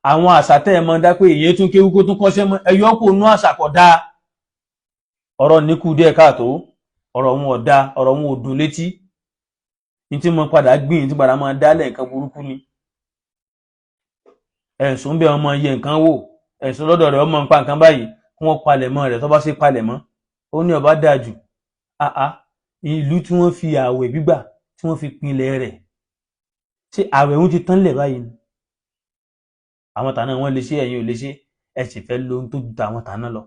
[SPEAKER 2] àwọn àṣà tẹ́ ẹ mọ dá pé èyí tún kéwú kó tún kọ́ṣẹ́ mọ́ ẹyọ kò nú àṣà kọ̀ dáa ọ̀rọ̀ níkù díẹ̀ káàtó ọ̀rọ̀ wọn ò dáa ọ̀rọ̀ wọn ò dùn létí ní tí mo padà gbìn tí padà máa dálẹ̀ nǹkan burúkú ni. ẹ̀sùn bẹ́ẹ̀ ọmọ yẹ nǹkan wò ẹ̀sùn lọ́dọ̀ rẹ̀ ọmọ nǹkan nǹkan báyìí kí wọ́n palẹ̀ mọ́ rẹ̀ tó bá ṣe palẹ̀ mọ́ ó ní ọba dáa jù. ìlú tí wọ́n fi ààwẹ̀ gbígbà tí wọ́n fi pinlẹ̀ rẹ̀ ṣé ààwẹ̀ ń ti tán lẹ̀ báyìí ni. àwọn tàná wọn lè ṣe ẹ̀yin ò lè ṣe ẹ sì fẹ́ lo ohun tó ju àwọn tàná lọ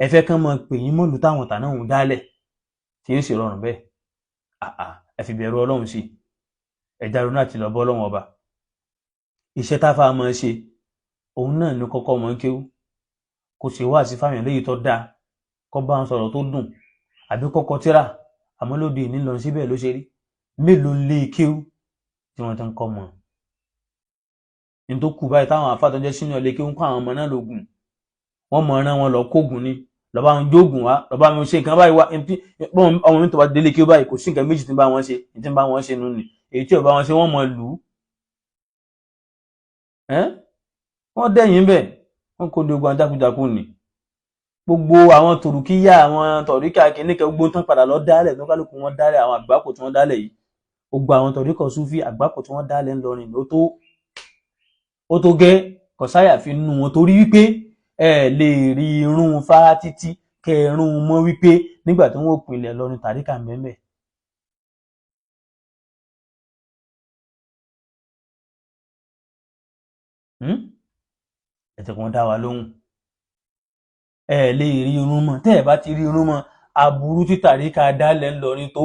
[SPEAKER 2] ẹ fẹ́ kán máa pè yín mọ́lù táwọn tàná òun dálẹ̀ tí ń sì rọrùn bẹ́ẹ̀. ẹ fi bẹ̀rù Ọlọ́run sí ẹ já ronú àti lọ bọ́ Ọlọ́run ọba. iṣẹ́ táfà máa ṣe òun náà ní kọ́kọ́ mọ́ ń kéwú kò sì wá sí fáwọn eléyìí tó dáa kọ́ bá wọn sọ̀rọ̀ tó dùn àbí kọ́kọ́ tíra àmọ́ lóde ìní lọ síbẹ̀ ló ṣe rí mélòó lé kéwú tí wọ́n ti ń kọ́ mọ́ ní tó kù báyìí táwọn àfáà tó jẹ́ sínú ilé kéwú ń kọ́ àwọn ọmọ náà lóògùn wọ́n mọ̀ ọ́n wọn lọ kóògùn ni lọ́ba wọn jóògùn wá lọ́ba wọn ṣe nǹkan báyìí wá ọmọ mi tó bá délé kéwú báyìí kò sí nǹkan méjì tí ń bá wọn ṣe tí ń bá wọn ṣe nù ní èyí tí ò bá wọn ṣe wọ́n mọ̀ lù ú wọ́n dẹ̀yìn bẹ́ẹ̀ wọ́n kó dogun ajákujàku ni gbogbo àwọn tòrùkíyà àwọn tọ̀ríkà kìnnìkan gbogbo tán padà lọ dálẹ̀ tó kálukú wọn dálẹ̀ àwọn àgbákò tí wọ́n dálẹ̀ yìí gbogbo àwọn tọ̀ríkọ̀ súfì àgbákò tí wọ́n dálẹ̀ ńlọrin ó tó gẹ́ kọ̀sáyà fi nù wọn torí wípé ẹ lè rí irun fá títí kẹrùn mọ́ wípé nígbà tí wọ́n pinlẹ̀ lọrin tàríkà mẹ́mẹ́. ẹ̀tẹ̀ kan dá wa lóhùn ẹ lè rí irun mọ́ tẹ́ ẹ bá ti rí irun mọ́ aburú tí tàríkà dálẹ̀ ńlọrin tó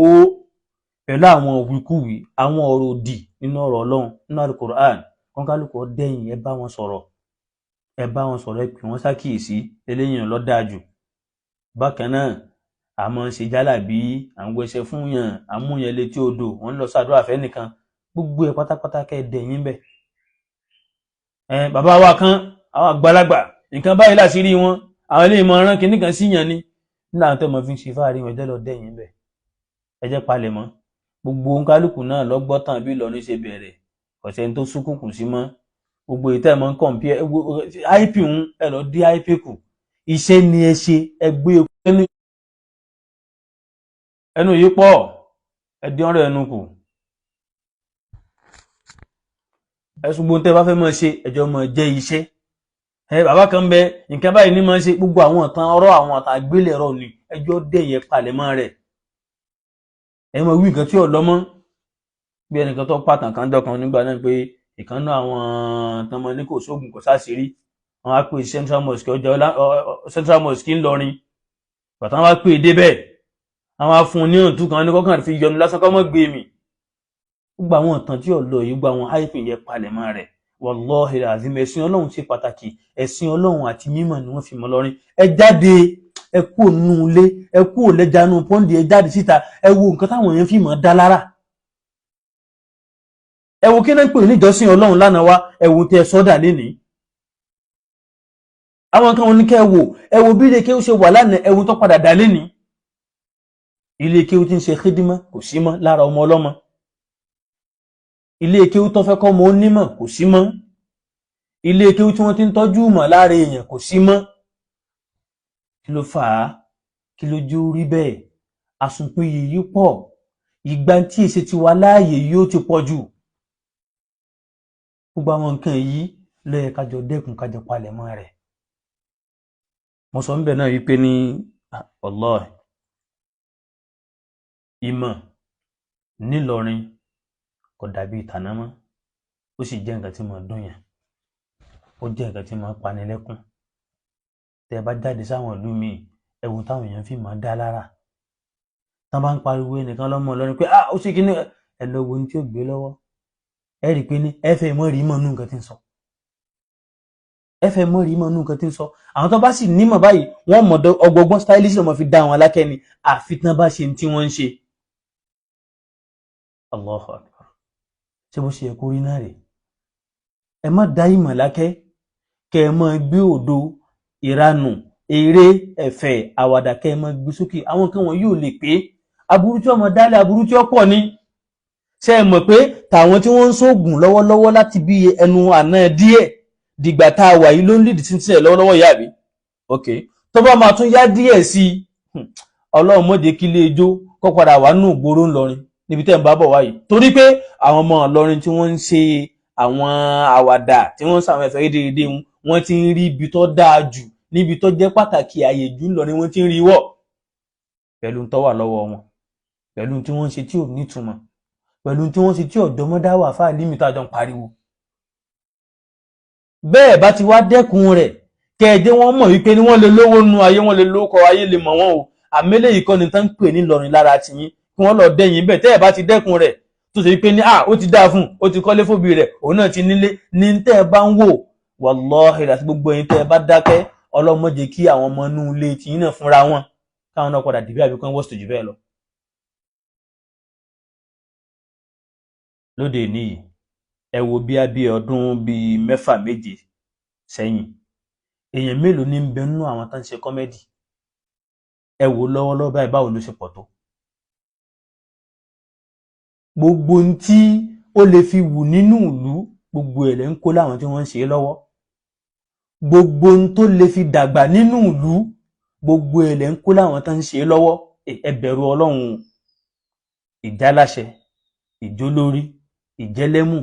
[SPEAKER 2] pẹ̀lú àwọn òwìkúwì àwọn ọ̀rọ̀ òdì nínú ọ̀rọ̀ Ọlọ́run nínú Al-Qur'an wọn kálukú dẹ́yìn ẹ bá wọn sọ̀rọ̀ ẹ pè wọ́n ṣàkíyèsí eléyìí ló dáa jù. bákan náà àmọ́ ṣe jálàbí àwọn ẹsẹ̀ fún yàn àmúyẹn létí odò wọ́n lọ ṣàdúrà fẹ́ nìkan gbogbo ẹ̀ pátápátá kẹ́ ẹ dẹ̀yìn bẹ̀. bàbá wa kan àwọn àgbàlagbà nǹkan báyìí láṣìírí wọn àwọn eléyìí mọ ọ̀ràn kìíní kan síyàn ni nínú àwọn tó mọ fi ń ṣe fáàrí wọn ẹjẹ́ lọ dẹ̀yìn bẹ̀ ẹ jẹ́ palẹ̀ mọ́ gbogbo kálukú náà lọ́gbọ́tàn bí Ìlọrin ṣe bẹ̀rẹ̀ ọ̀sẹ̀ tó súnkùnkùn sí mọ́ gbogbo ìtẹ́ mọ́ ń kọ̀m̀pẹ́ ip ń ẹ lọ dí ip kù iṣẹ́ ni ẹ ṣe ẹgbẹ́ ẹnu yìí pọ̀ ẹdí ọ̀rẹ́ ẹnu kù ẹsùn gbogbo tẹ́ bá fẹ́ mọ́ ṣe ẹjọ́ mọ́ jẹ́ iṣẹ́ bàbá kan bẹ nǹkan báyìí ní mọ́ ṣe gbogbo àwọn ọ̀tàn ọ̀rọ̀ àwọn ọ̀tàn àgbélẹ̀rọ ni ẹjọ́ dẹ̀yẹ palẹ̀mọ́ rẹ̀ ẹ mọ̀ wí nǹkan tí ò lọ́mọ́ bí ẹnìkan tó pàtàn kan jọ kan nígbà náà pé ìkan náà àwọn tọmọ ní kò sóògùn kò sáṣìírí wọn á pè Central Mosque ńlọrin bàtà wọn á pè débẹ̀ àwọn afún ní ọ̀tún kan ní kọ́kàn fi yọnu lásán kọ́ mọ́ gbé mi gbogbo àwọn ọ̀tàn tí ò lọ yìí gbogbo àwọn hype yẹ palẹ̀mọ́ rẹ̀ wallahi azim ẹ̀sìn Ọlọ́run ṣe pàtàkì ẹ̀sìn Ọlọ́run àti mímọ̀ ni wọ́n fi mọ́ lọ́rin ẹ jáde ẹ kú ònú ilé ẹ kú òlẹ́janú pọ́ndì ẹ jáde síta ẹ wo nǹkan táwọn èèyàn fi mọ̀ dá lára ẹ wo kí náà ń pè níjọsìn Ọlọ́run lánàá wá ẹ wo tẹ sọ́dà lénìí àwọn kan ní kẹ́ ẹ wo bí ilé kéwú ṣe wà lánàá ẹ wo tó padà dá lénìí ilé kéwú tí ń ṣe kídímọ́ kò sí mọ́ lára ọmọ ọlọ́mọ ilé kéwú tó fẹ́ kọ́ ọmọ onímọ̀ kò sí mọ́ ilé kéwú tí wọ́n ti ń tọ́jú mọ̀ lára èèyàn kò sí mọ́ kí ló fà á kí ló jó rí bẹ́ẹ̀ àsùnpín yìí pọ̀ ìgbà tí èsì ti wà láàyè yóò ti pọ̀ jù gbogbo àwọn nǹkan yìí ló yẹ kájọ dẹ́kun kájọ palẹ̀mọ́ rẹ̀ mo sọ níbẹ̀ náà wípé ní Allah ìmọ̀ nílọrin kò dàbí ìtàná mọ́ ó sì jẹ́ nǹkan tí mo dùn yàn ó jẹ́ nǹkan tí mo pani lẹ́kún tẹ́ ẹ bá jáde sáwọn ìlú míì ẹ̀wù táwọn èèyàn fi máa dá lára tán bá ń pariwo ẹnìkan lọ́mọ Ìlọrin pé ó sì kí ni ẹ lọ wo ohun tí ó gbé lọ́wọ́ ẹ rí i pé ní ẹ fẹ́ mọ́ rí mọ́ nú nǹkan tí ń sọ ẹ fẹ́ mọ̀ rí mọ̀ nù nǹkan tí ń sọ àwọn tó bá sì nímọ̀ báyìí wọ́n mọ̀ ọgbọgbọ́n stylish lọ́mọ fi dá àwọn alákẹ́ ni àfi tán bá ṣe tí wọ́n ń ṣe. Allahu Akbar ṣé bó ṣe yẹ kó rí náà rè ẹ má dá ìmọ̀ lákẹ́ kẹ́ ẹ máa gbé òdo ìranù eré ẹ̀fẹ̀ àwàdà kẹ́ ẹ máa gbé sókè àwọn nǹkan wọn yóò lè pé aburú tí ọmọ dálẹ̀ aburú tí ó pọ̀ ni ṣé ẹ mọ̀ pé tàwọn tí wọ́n ń ṣoògùn lọ́wọ́lọ́wọ́ láti bí ẹnu àná díẹ̀ dìgbà tá a wà yìí ló ń lìdí títí ẹ̀ lọ́wọ́lọ́wọ́ ìyá àbí ok tó bá máa tún yá díẹ̀ sí i ọlọ́run mọ̀jẹ̀ kí ilé ijó kó padà wà nù gbòòrò ńlọrin níbi tẹ́ ń bá bọ̀ wáyìí torí pé àwọn ọmọ ìlọrin tí wọ́n ń ṣe àwọn àwàdà tí wọ́n ń ṣàwọn ẹ̀fẹ̀ rédèrèdè wọn ti ń rí ibi tó dáa jù níbi tó jẹ́ pàtàkì ààyè jù ńlọrin wọ́n ti ń rí wọ̀ pẹ̀lú tó wà lọ́wọ́ wọn pẹ̀lú tí wọ́n ń ṣe tí ò nítumọ̀ pẹ̀lú tí wọ́n ń ṣe tí ọ̀dọ́mọdá wà fáà límìtà jọ ń pariwo bẹ́ẹ̀ bá ti wá dẹ́kun rẹ̀ kẹ́ẹ̀dé wọ́n mọ̀ wípé ní wọ́n lè lówó nú ayé wọ́n lè lóko ayé lè mọ̀ wọ́n o àmẹ́lẹ̀ yìí kọ́ ni tán ń pè ní Ìlọrin lára ti yín kí wọ́n lọ dẹ́yìn bẹ́ẹ̀ tẹ́ ẹ̀ bá ti dẹ́kun rẹ̀ tó ṣe wípé ní ó ti dáa fún ó ti kọ́lé fóbi rẹ̀ òun náà ti nílé ní tẹ́ ẹ bá ń wò wàláhì àti gbogbo ẹ̀yin tẹ́ ẹ bá dákẹ́ Ọlọ́run jẹ́ kí àwọn ọmọ inú ilé tí yín náà fúnra wọn káwọn náà padà dìbí àbíkọ́ wọ́n sì jù bẹ́ẹ̀ lọ. lóde níyì ẹ wo bí abí ọdún bíi 6-7 sẹ́yìn èèyàn mélòó ní ń bẹ nínú àwọn tó ń ṣe kọ́mẹ́dì ẹ wò lọ́wọ́lọ́wọ́ báyìí báwo ló ṣe pọ̀ tó gbogbo ohun tí ó lè fi wù nínú ìlú gbogbo ẹ̀ lẹ́ ń kó láwọn tí wọ́n ń ṣe lọ́wọ́ gbogbo ohun tó lè fi dàgbà nínú ìlú gbogbo ẹ̀ lẹ́ ń kó láwọn tó ń ṣe lọ́wọ́ ẹ bẹ̀rù Ọlọ́run ìjáláṣẹ ìjólórí ìjẹlẹ́mù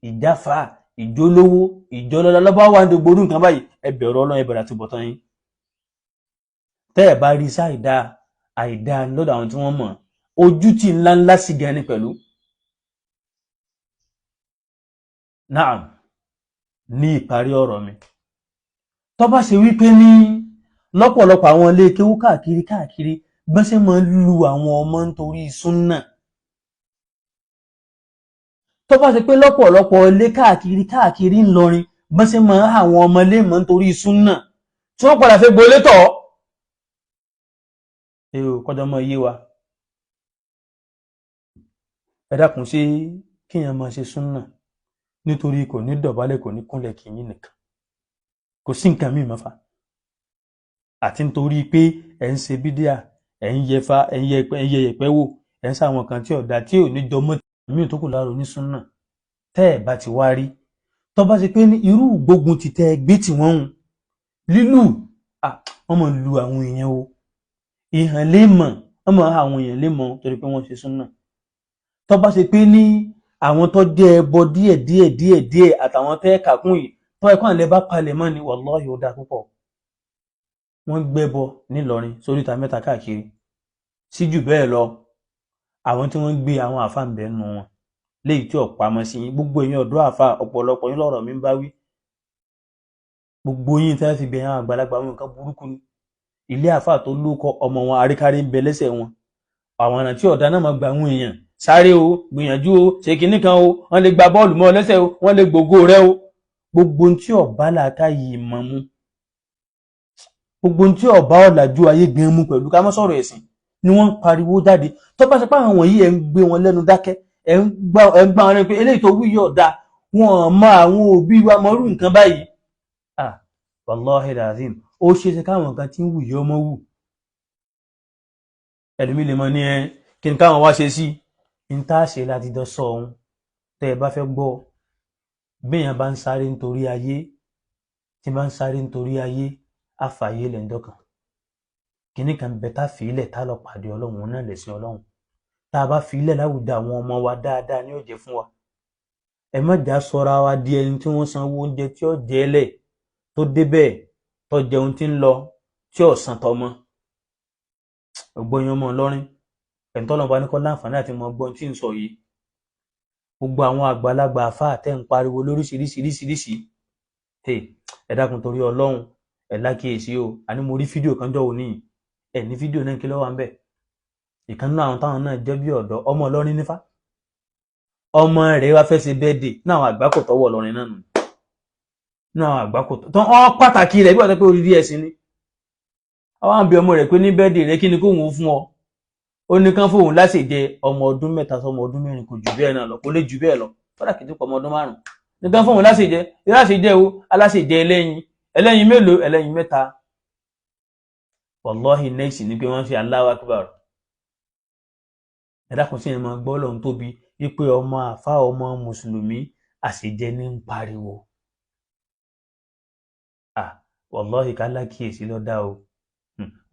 [SPEAKER 2] ìjáfà ìjólówó ìjọlọ́lá lọ́bá wà ní gbogbo nǹkan báyìí ẹ bẹ̀rù Ọlọ́run ẹ bẹ̀rẹ̀ àti bọ̀tán yín tẹ́ ẹ̀ bá rí sáìdá àìdá lọ́dọ̀ àwọn tí wọ́n mọ̀ ojú tí ńláńlá sí gan ni pẹ̀lú. Naam ní ìparí ọ̀rọ̀ mi tó bá ṣe wípé ní lọ́pọ̀lọpọ̀ àwọn ilé kéwú káàkiri bọ́n ṣe máa ń lu àwọn ọmọ nítorí súnnà tó bá ṣe pé lọ́pọ̀lọpọ̀ ilé káàkiri ńlọrin bọ́n ṣe máa ń àwọn ọmọ ilé mọ́ nítorí súnnà tí wọ́n padà fẹ́ gbolé tọ̀ èrò kọjọ mọ́ iye wa ẹ dákun sí kíyàn máa ṣe súnnà nítorí kò ní dọ̀bálẹ̀ kò ní kúnlẹ̀ kì í nìkan kò sí nǹkan míì mọ́fà àti nítorí pé ẹ̀ ń ṣe bídíà ẹ̀ ń yẹfa ẹ̀ ń yẹ yẹpẹ́ wò ẹ̀ ń ṣàwọn kan tí ọ̀dà tí ò ní jọmọ́ míì tó kù láàrọ̀ ní súnnà tẹ́ ẹ̀ bá ti wá rí tó bá ṣe pé ní irú gbógun ti tẹ́ gbé tí wọ́n ń lílù wọ́n mọ̀ lu àwọn èèyàn o ìhàn lè mọ̀ wọ́n mọ̀ àwọn èèyàn lè mọ̀ torí pé wọ́n ṣe súnnà tó bá ṣe pé ní àwọn tó jẹ́ ẹbọ díẹ̀ àtàwọn tẹ́ kàkún yìí tó ẹ̀kọ́ àlẹ́ bá palẹ̀ mọ́ ni wàláhì ó dáa púpọ̀ wọ́n gbẹ́bọ nílọrin sóríta mẹ́ta káàkiri sí jù bẹ́ẹ̀ lọ àwọn tí wọ́n gbé àwọn àfáà ń bẹ nù wọn léyìí tí ọ̀pá mọ́ sí yín gbogbo èèyàn ọ̀dọ́ àfáà ọ̀pọ̀lọpọ̀ yín lọ́rọ̀ mi ń bá wí gbogbo yín tẹ́ fi bẹ̀rẹ̀ àwọn àgbàlagbà wọn nǹkan burúkú ni ilé àfáà tó lóko ọmọ wọn àríkárí ń bẹ lẹ́sẹ̀ wọn àwọn ọ̀nà tí ọ̀dà náà máa gba àwọn èèyàn sáré o gbìyànjú o ṣe kinní kan o wọ́n lè gba bọ́ọ̀lù mọ́ lẹ́sẹ̀ o wọ́n lè gbogbo rẹ o gbogbo tí ọ̀bá làákà yìí mọ̀ mú gbogbo tí ọ̀bá ọ̀làjú ayé gbin mú pẹ̀lú ká mọ́ sọ̀rọ̀ ẹ̀sìn ni wọ́n ń pariwo jáde tó bá ṣe pé àwọn wọ̀nyí ẹ̀ ń gbé wọn lẹ́nu dákẹ́ ẹ̀ ń gbá wọn pé eléyìí tó wí yóò dáa wọn mọ àwọn òbí wa mọrú nǹkan báyìí wallahi lazim ó ṣe ṣe káwọn nǹkan tí ń wù yọ ọmọ wù ẹlòmí lè mọ ní kí n káwọn wá ṣe sí n tá ṣe láti jọ sọ ohun tẹ́ ẹ bá fẹ́ gbọ́ béèyàn bá ń sáré nítorí ayé tí bá ń sáré nítorí ayé àfààyè lẹ́ńdọ́ kan kìíní kan bẹ tá fìílẹ̀ tá lọ pàdé ọlọ́run náà lẹ̀sìn ọlọ́run tá a bá fìílẹ̀ láwùjọ àwọn ọmọ wa dáadáa ní ọ̀jẹ̀ fún wa ẹ má jà sọra wa di ẹni tí wọ́n sanwó oúnjẹ tí ó jẹ́ lẹ̀ tó débẹ̀ tó jẹun tí ń lọ tí ò san tọmọ ọgbọ́n ọmọ Ìlọrin ẹ̀ńtọ́lọ́ba ní kọ́ láǹfààní àti mọ ọgbọ́n tí ń sọ yìí gbogbo àwọn àgbàlagbà àfáà tẹ́ ń pariwo lóríṣiríṣiríṣiríṣi ẹ dákun torí ọlọ́run ẹ lákìyèsí o àní mo rí fídíò kan jọ òní ẹ ní fídíò náà kí ló wà ń bẹ̀ ìkan náà àwọn táwọn náà jẹ́ bí ọ̀dọ́ ọmọ Ìlọrin nífà ọmọ rẹ̀ wá fẹ́ ṣe bẹ́ẹ̀dẹ̀ náà àwọn àgbákò tọwọ́ Ìlọrin náà nù náà àgbákò tó ọ́n pàtàkì rẹ̀ bí wọ́n tẹ́ pé orí ẹ̀sìn ni àwọn àbí ọmọ rẹ̀ pé ní bẹ́ẹ̀dì rẹ̀ kí ni kóhun ó fún ọ ó ní kán fóun láṣẹ jẹ ọmọ ọdún 3 sọmọ ọdún 4 kò jù bẹ́ẹ̀ náà lọ kò lè jù bẹ́ẹ̀ lọ fọ́dà kìí tó pọ̀ ọmọ ọdún 5 ní kán fóun láṣẹ jẹ láṣẹ jẹ o aláṣẹ jẹ ẹlẹ́yin mélòó ẹlẹ́yin 3 wallahi next ni pé wọ́n fi Allahu Akbar ẹ̀dákun sí ẹ̀mọ gbọ́ lọ́n tóbi wípé ọmọ àfá ọmọ mùsùlùmí àṣejẹ ní ń pariwo wallahi kálákìyèsí lọ́dá o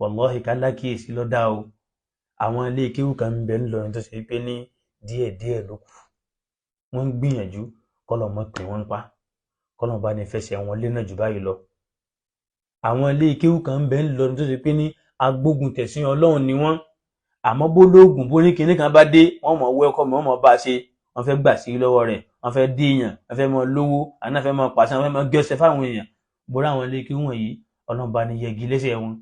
[SPEAKER 2] wallahi kálákìyèsí lọ́dá o àwọn ilé kéwú kan ń bẹ ńlọrin tó ṣe pé ní díẹ̀díẹ̀ ló kù wọ́n ń gbìyànjú kọ́lọ̀ mọ́ pé wọ́n ń pa kọ́lọ̀ bá ní fẹsẹ̀ wọn lé náà jù báyìí lọ àwọn ilé kéwú kan ń bẹ ńlọrin tó ṣe pé ní agbógun tẹ̀sìn Ọlọ́run ni wọ́n àmọ́ bó lóògùn bó ní kinní kan bá dé wọ́n mọ̀ wẹ́kọ̀ mọ́ mọ́ bá a ṣe wọ́n fẹ́ gbà sí lọ́wọ́ rẹ̀ wọ́n fẹ́ dé èèyàn wọ́n fẹ́ mọ lówó àná fẹ́ mọ pàṣẹ wọ́n fẹ́ mọ gẹ́sẹ̀ fáwọn èèyàn bóra àwọn ilé kéwú wọ̀nyí Ọlọ́run bá ní yẹgi lẹ́sẹ̀ wọn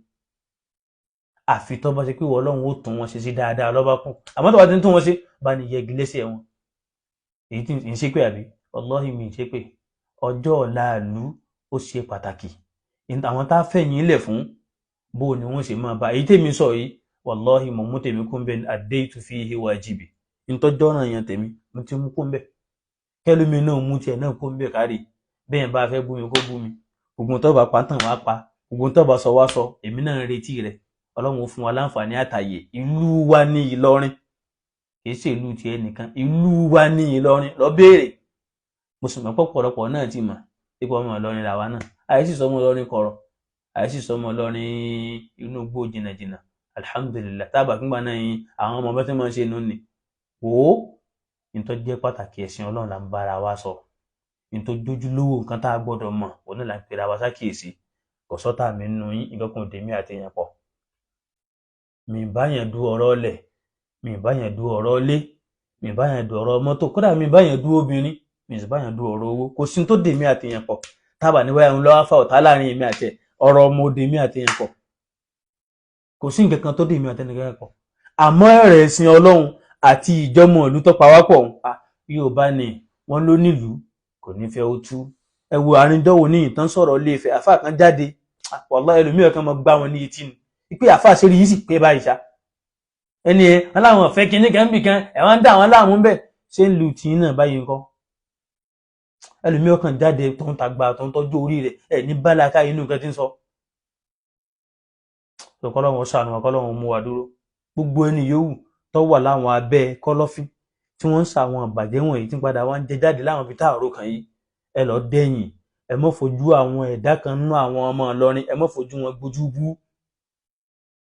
[SPEAKER 2] àfi tó bá ṣe pé Ọlọ́run ó tún wọn ṣe sí dáadáa lọ́ba kù àmọ́ tó bá ti ń tún wọn ṣe bá ní yẹgi lẹ́sẹ̀ wọn èyí tí ń ṣe pé àbí Wallahi mi ṣe pé ọjọ́ ọ̀la ìlú ó ṣe pàtàkì àwọn tá a fẹ̀yìn ilẹ̀ fún bó ni wọ́n ṣe máa bá èyí tèmi sọ yìí Wallahi mo mú tèmi kún bẹ́ẹ̀ addaytu fihi wajibi nítọ́jọ́ náà yan tèmi mo ti mú kún bẹ́ẹ̀ kẹ́lómi náà mú tiẹ̀ náà kún bẹ́ẹ̀ kárí bẹ́ẹ̀ bá fẹ́ bú mi kó bú mi ògùn tó bá pàtàn wá pa ògùn tó bá sọ wá sọ èmi náà ń retí rẹ̀ Ọlọ́run fún wa láǹfààní àtàyè ìlú wa ní Ìlọrin kìí ṣe ìlú tiẹ̀ nìkan ìlú wa ní Ìlọrin lọ béèrè mo sì mọ̀ pọ̀pọ̀lọpọ̀ náà ti mọ̀ ipò ọmọ Ìlọrin làwa náà àìsí sọmọ Ìlọrin kọ̀rọ̀ àìsí sọmọ Ìlọrin inú gbó jìnnàjìnnà alhamdulillah tábà fúngbà náà yín àwọn ọmọ bẹ́ẹ̀ tí wọ́n ṣe nù ní wò ó nítorí jẹ́ pàtàkì ẹ̀sìn Ọlọ́run là ń bára wa sọ nítorí jójúlówó nǹkan tá a gbọ́dọ̀ mọ̀ òun náà là ń pera wa sákìyèsí kò sọ́tà mi nínú yín ìgbọ́kùn tèmi àti èèyàn pọ̀ mi báyàn du ọ̀rọ̀ lẹ̀ mi báyàn du ọ̀rọ̀ ilé mi báyàn du ọ̀rọ̀ mọ́tò kódà mi báyàn du obìnrin mi sì báyàn du ọ̀rọ̀ owó kò sí tó dè mí àti èèyàn pọ̀ tábà ní wáyà ń lọ́wọ́ fà ọ̀tá láàrin èmi àti ọ̀rọ̀ ọmọ òde mi àti èèyàn pọ̀ kò sí nǹkan kan tó dè mí àti èèyàn pọ̀ àmọ́ ẹ̀rẹ̀ ẹ̀sìn Ọlọ́run àti ìjọmọ ìlú tó pa wá pọ̀ Yorùbá ni wọ́n ló nílùú kò ní fẹ́ ó tú ẹ wo àríndọ́wò ní ìtàn sọ̀rọ̀ Ilé Ifẹ̀ àfáà kan jáde wallahi ẹlòmíràn kan mọ gbá wọn ní etí ni pé àfáà ṣe rí yìí sì pé báyìí ṣá ẹni ẹ aláwọn ọ̀fẹ́ kinní kan bì kan ẹ̀wọ̀n ń dá àwọn láàmú bẹ́ẹ̀ ṣé ń lu tì í náà báyìí nǹkan ẹlòmíràn kan jáde tó ń tagbá tó ń tọ́jú orí rẹ̀ ẹ̀ ní bálaka inú nǹkan tí ń sọ kọ́lọ́run ṣàánú wa kọ́lọ́run mú wa dúró gbogbo ẹni yòówù tó wà láwọn abẹ́ kọ́lọ́fín tí wọ́n ń ṣàwọn àbàjẹ́ wọ̀nyí tí padà wá ń jẹ jáde láwọn ibi táàrò kan yìí ẹ lọ dẹ́yìn ẹ mọ́ fojú àwọn ẹ̀dá kan nínú àwọn ọmọ Ìlọrin ẹ mọ́ fojú wọn gbójú bú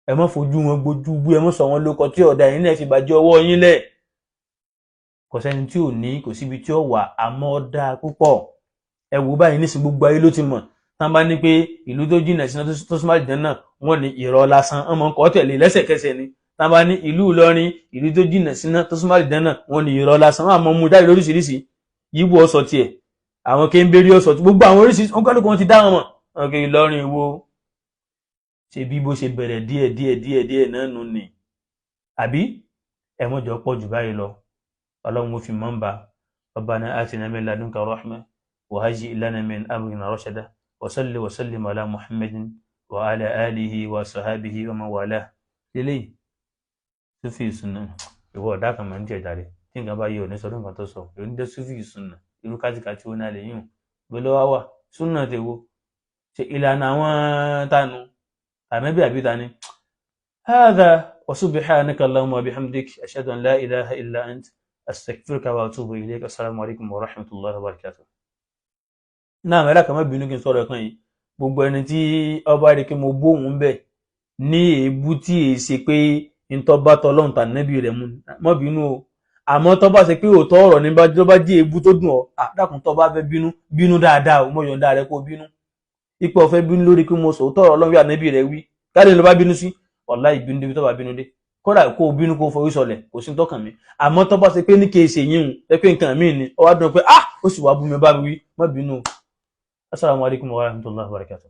[SPEAKER 2] ẹ mọ́ fojú wọn gbójú bú ẹ mọ́ sọ wọn lóko tí ọ̀dà yín náà fi bàjẹ́ ọwọ́ yín lẹ̀ kò sẹ́ni tí ò ní kò síbi tí ó wà àmọ́ dáa púpọ̀ ẹ wò báyìí nísìnyí gbogbo ayé ló ti mọ̀ tán bá ní pé ìlú tó jìnnà síná tó súnmọ́ àjẹ́ náà wọ́n ní irọ́ lásán ọmọ nǹkan tẹ̀lé lẹ́sẹ̀kẹsẹ̀ ni tán bá ní ìlú Ìlọrin ìlú tó jìnnà síná tó súnmọ́ àjẹ́ náà wọ́n ní irọ́ lásán wọ́n àmọ́ mú jáde lóríṣiríṣi yíbo ọ̀sọ̀ tiẹ̀ àwọn kéńbérí ọ̀sọ̀ tí gbogbo àwọn oríṣiríṣi wọn kálukú wọn ti dá wọn mọ̀ ọ̀kẹ́ Ìlọrin wo ṣe bí bó ṣe bẹ̀rẹ̀ díẹ̀ náà nù ní àbí ẹ̀mọ́jọ pọ̀ jù báyìí lọ Ọlọ́run ó fi mọ́ ń ba Rabbana atina min ladunka rahmah wa hayyi' lana min amrina rashada wa salli wa sallim ala Muhammadin wa ala alihi wa sahbihi wa man walah eléyìí Sufi ìsúná ìwọ ọ̀dà kan máa ń jẹ́ ìdarí tí nǹkan bá yẹ òní sọdún nǹkan tó sọ èyí ń jẹ́ Sufi ìsúná irú kátìkàtì ó náà lè yùn gbélé wá wà súnà tèwo ṣe ìlànà àwọn tánu àmẹ́bí àbí tani hadha wa subhanaka Allahumma wa bihamdik ashhadu an la ilaha illa ant astaghfiruka wa atubu ilayk assalamu alaikum wa rahmatullahi wa barakatuh. náà mẹ́lá kan má bínú kí n sọ̀rọ̀ ẹ̀kan yìí gbogbo ẹni tí ọba rí kí mo bóhùn bẹ̀ ní èébú tí èé ṣe pé ntọ́ba tọ́lọ́hun tà nẹ́bí rẹ̀ mú mọ́ bínú o àmọ́ tó bá ṣe pé òótọ́ ọ̀rọ̀ ní tó bá jẹ́ èébú tó dùn ọ́ dákun tó bá fẹ́ bínú dáadáa o mọ̀ yọ̀ǹda rẹ kó bínú ipò ọ̀fẹ́ bínú lórí kí mo sòótọ́ ọ̀rọ̀ Ọlọ́run ànábì rẹ̀ wí káàdé ló bá bínú sí ọ̀la ìbínú débi tó bá bínú dé kódà kó o bínú kó o forí sọlẹ̀ kò sí tọ́kàn mi àmọ́ tó bá ṣe pé ní kí èsè yín ẹ pé nǹkan míì ni ọ wá dùn pé ó sì wá bú mi bá mi wí mọ́ bínú. Assalamu alaikum wa rahmatullahi wa barakatuh.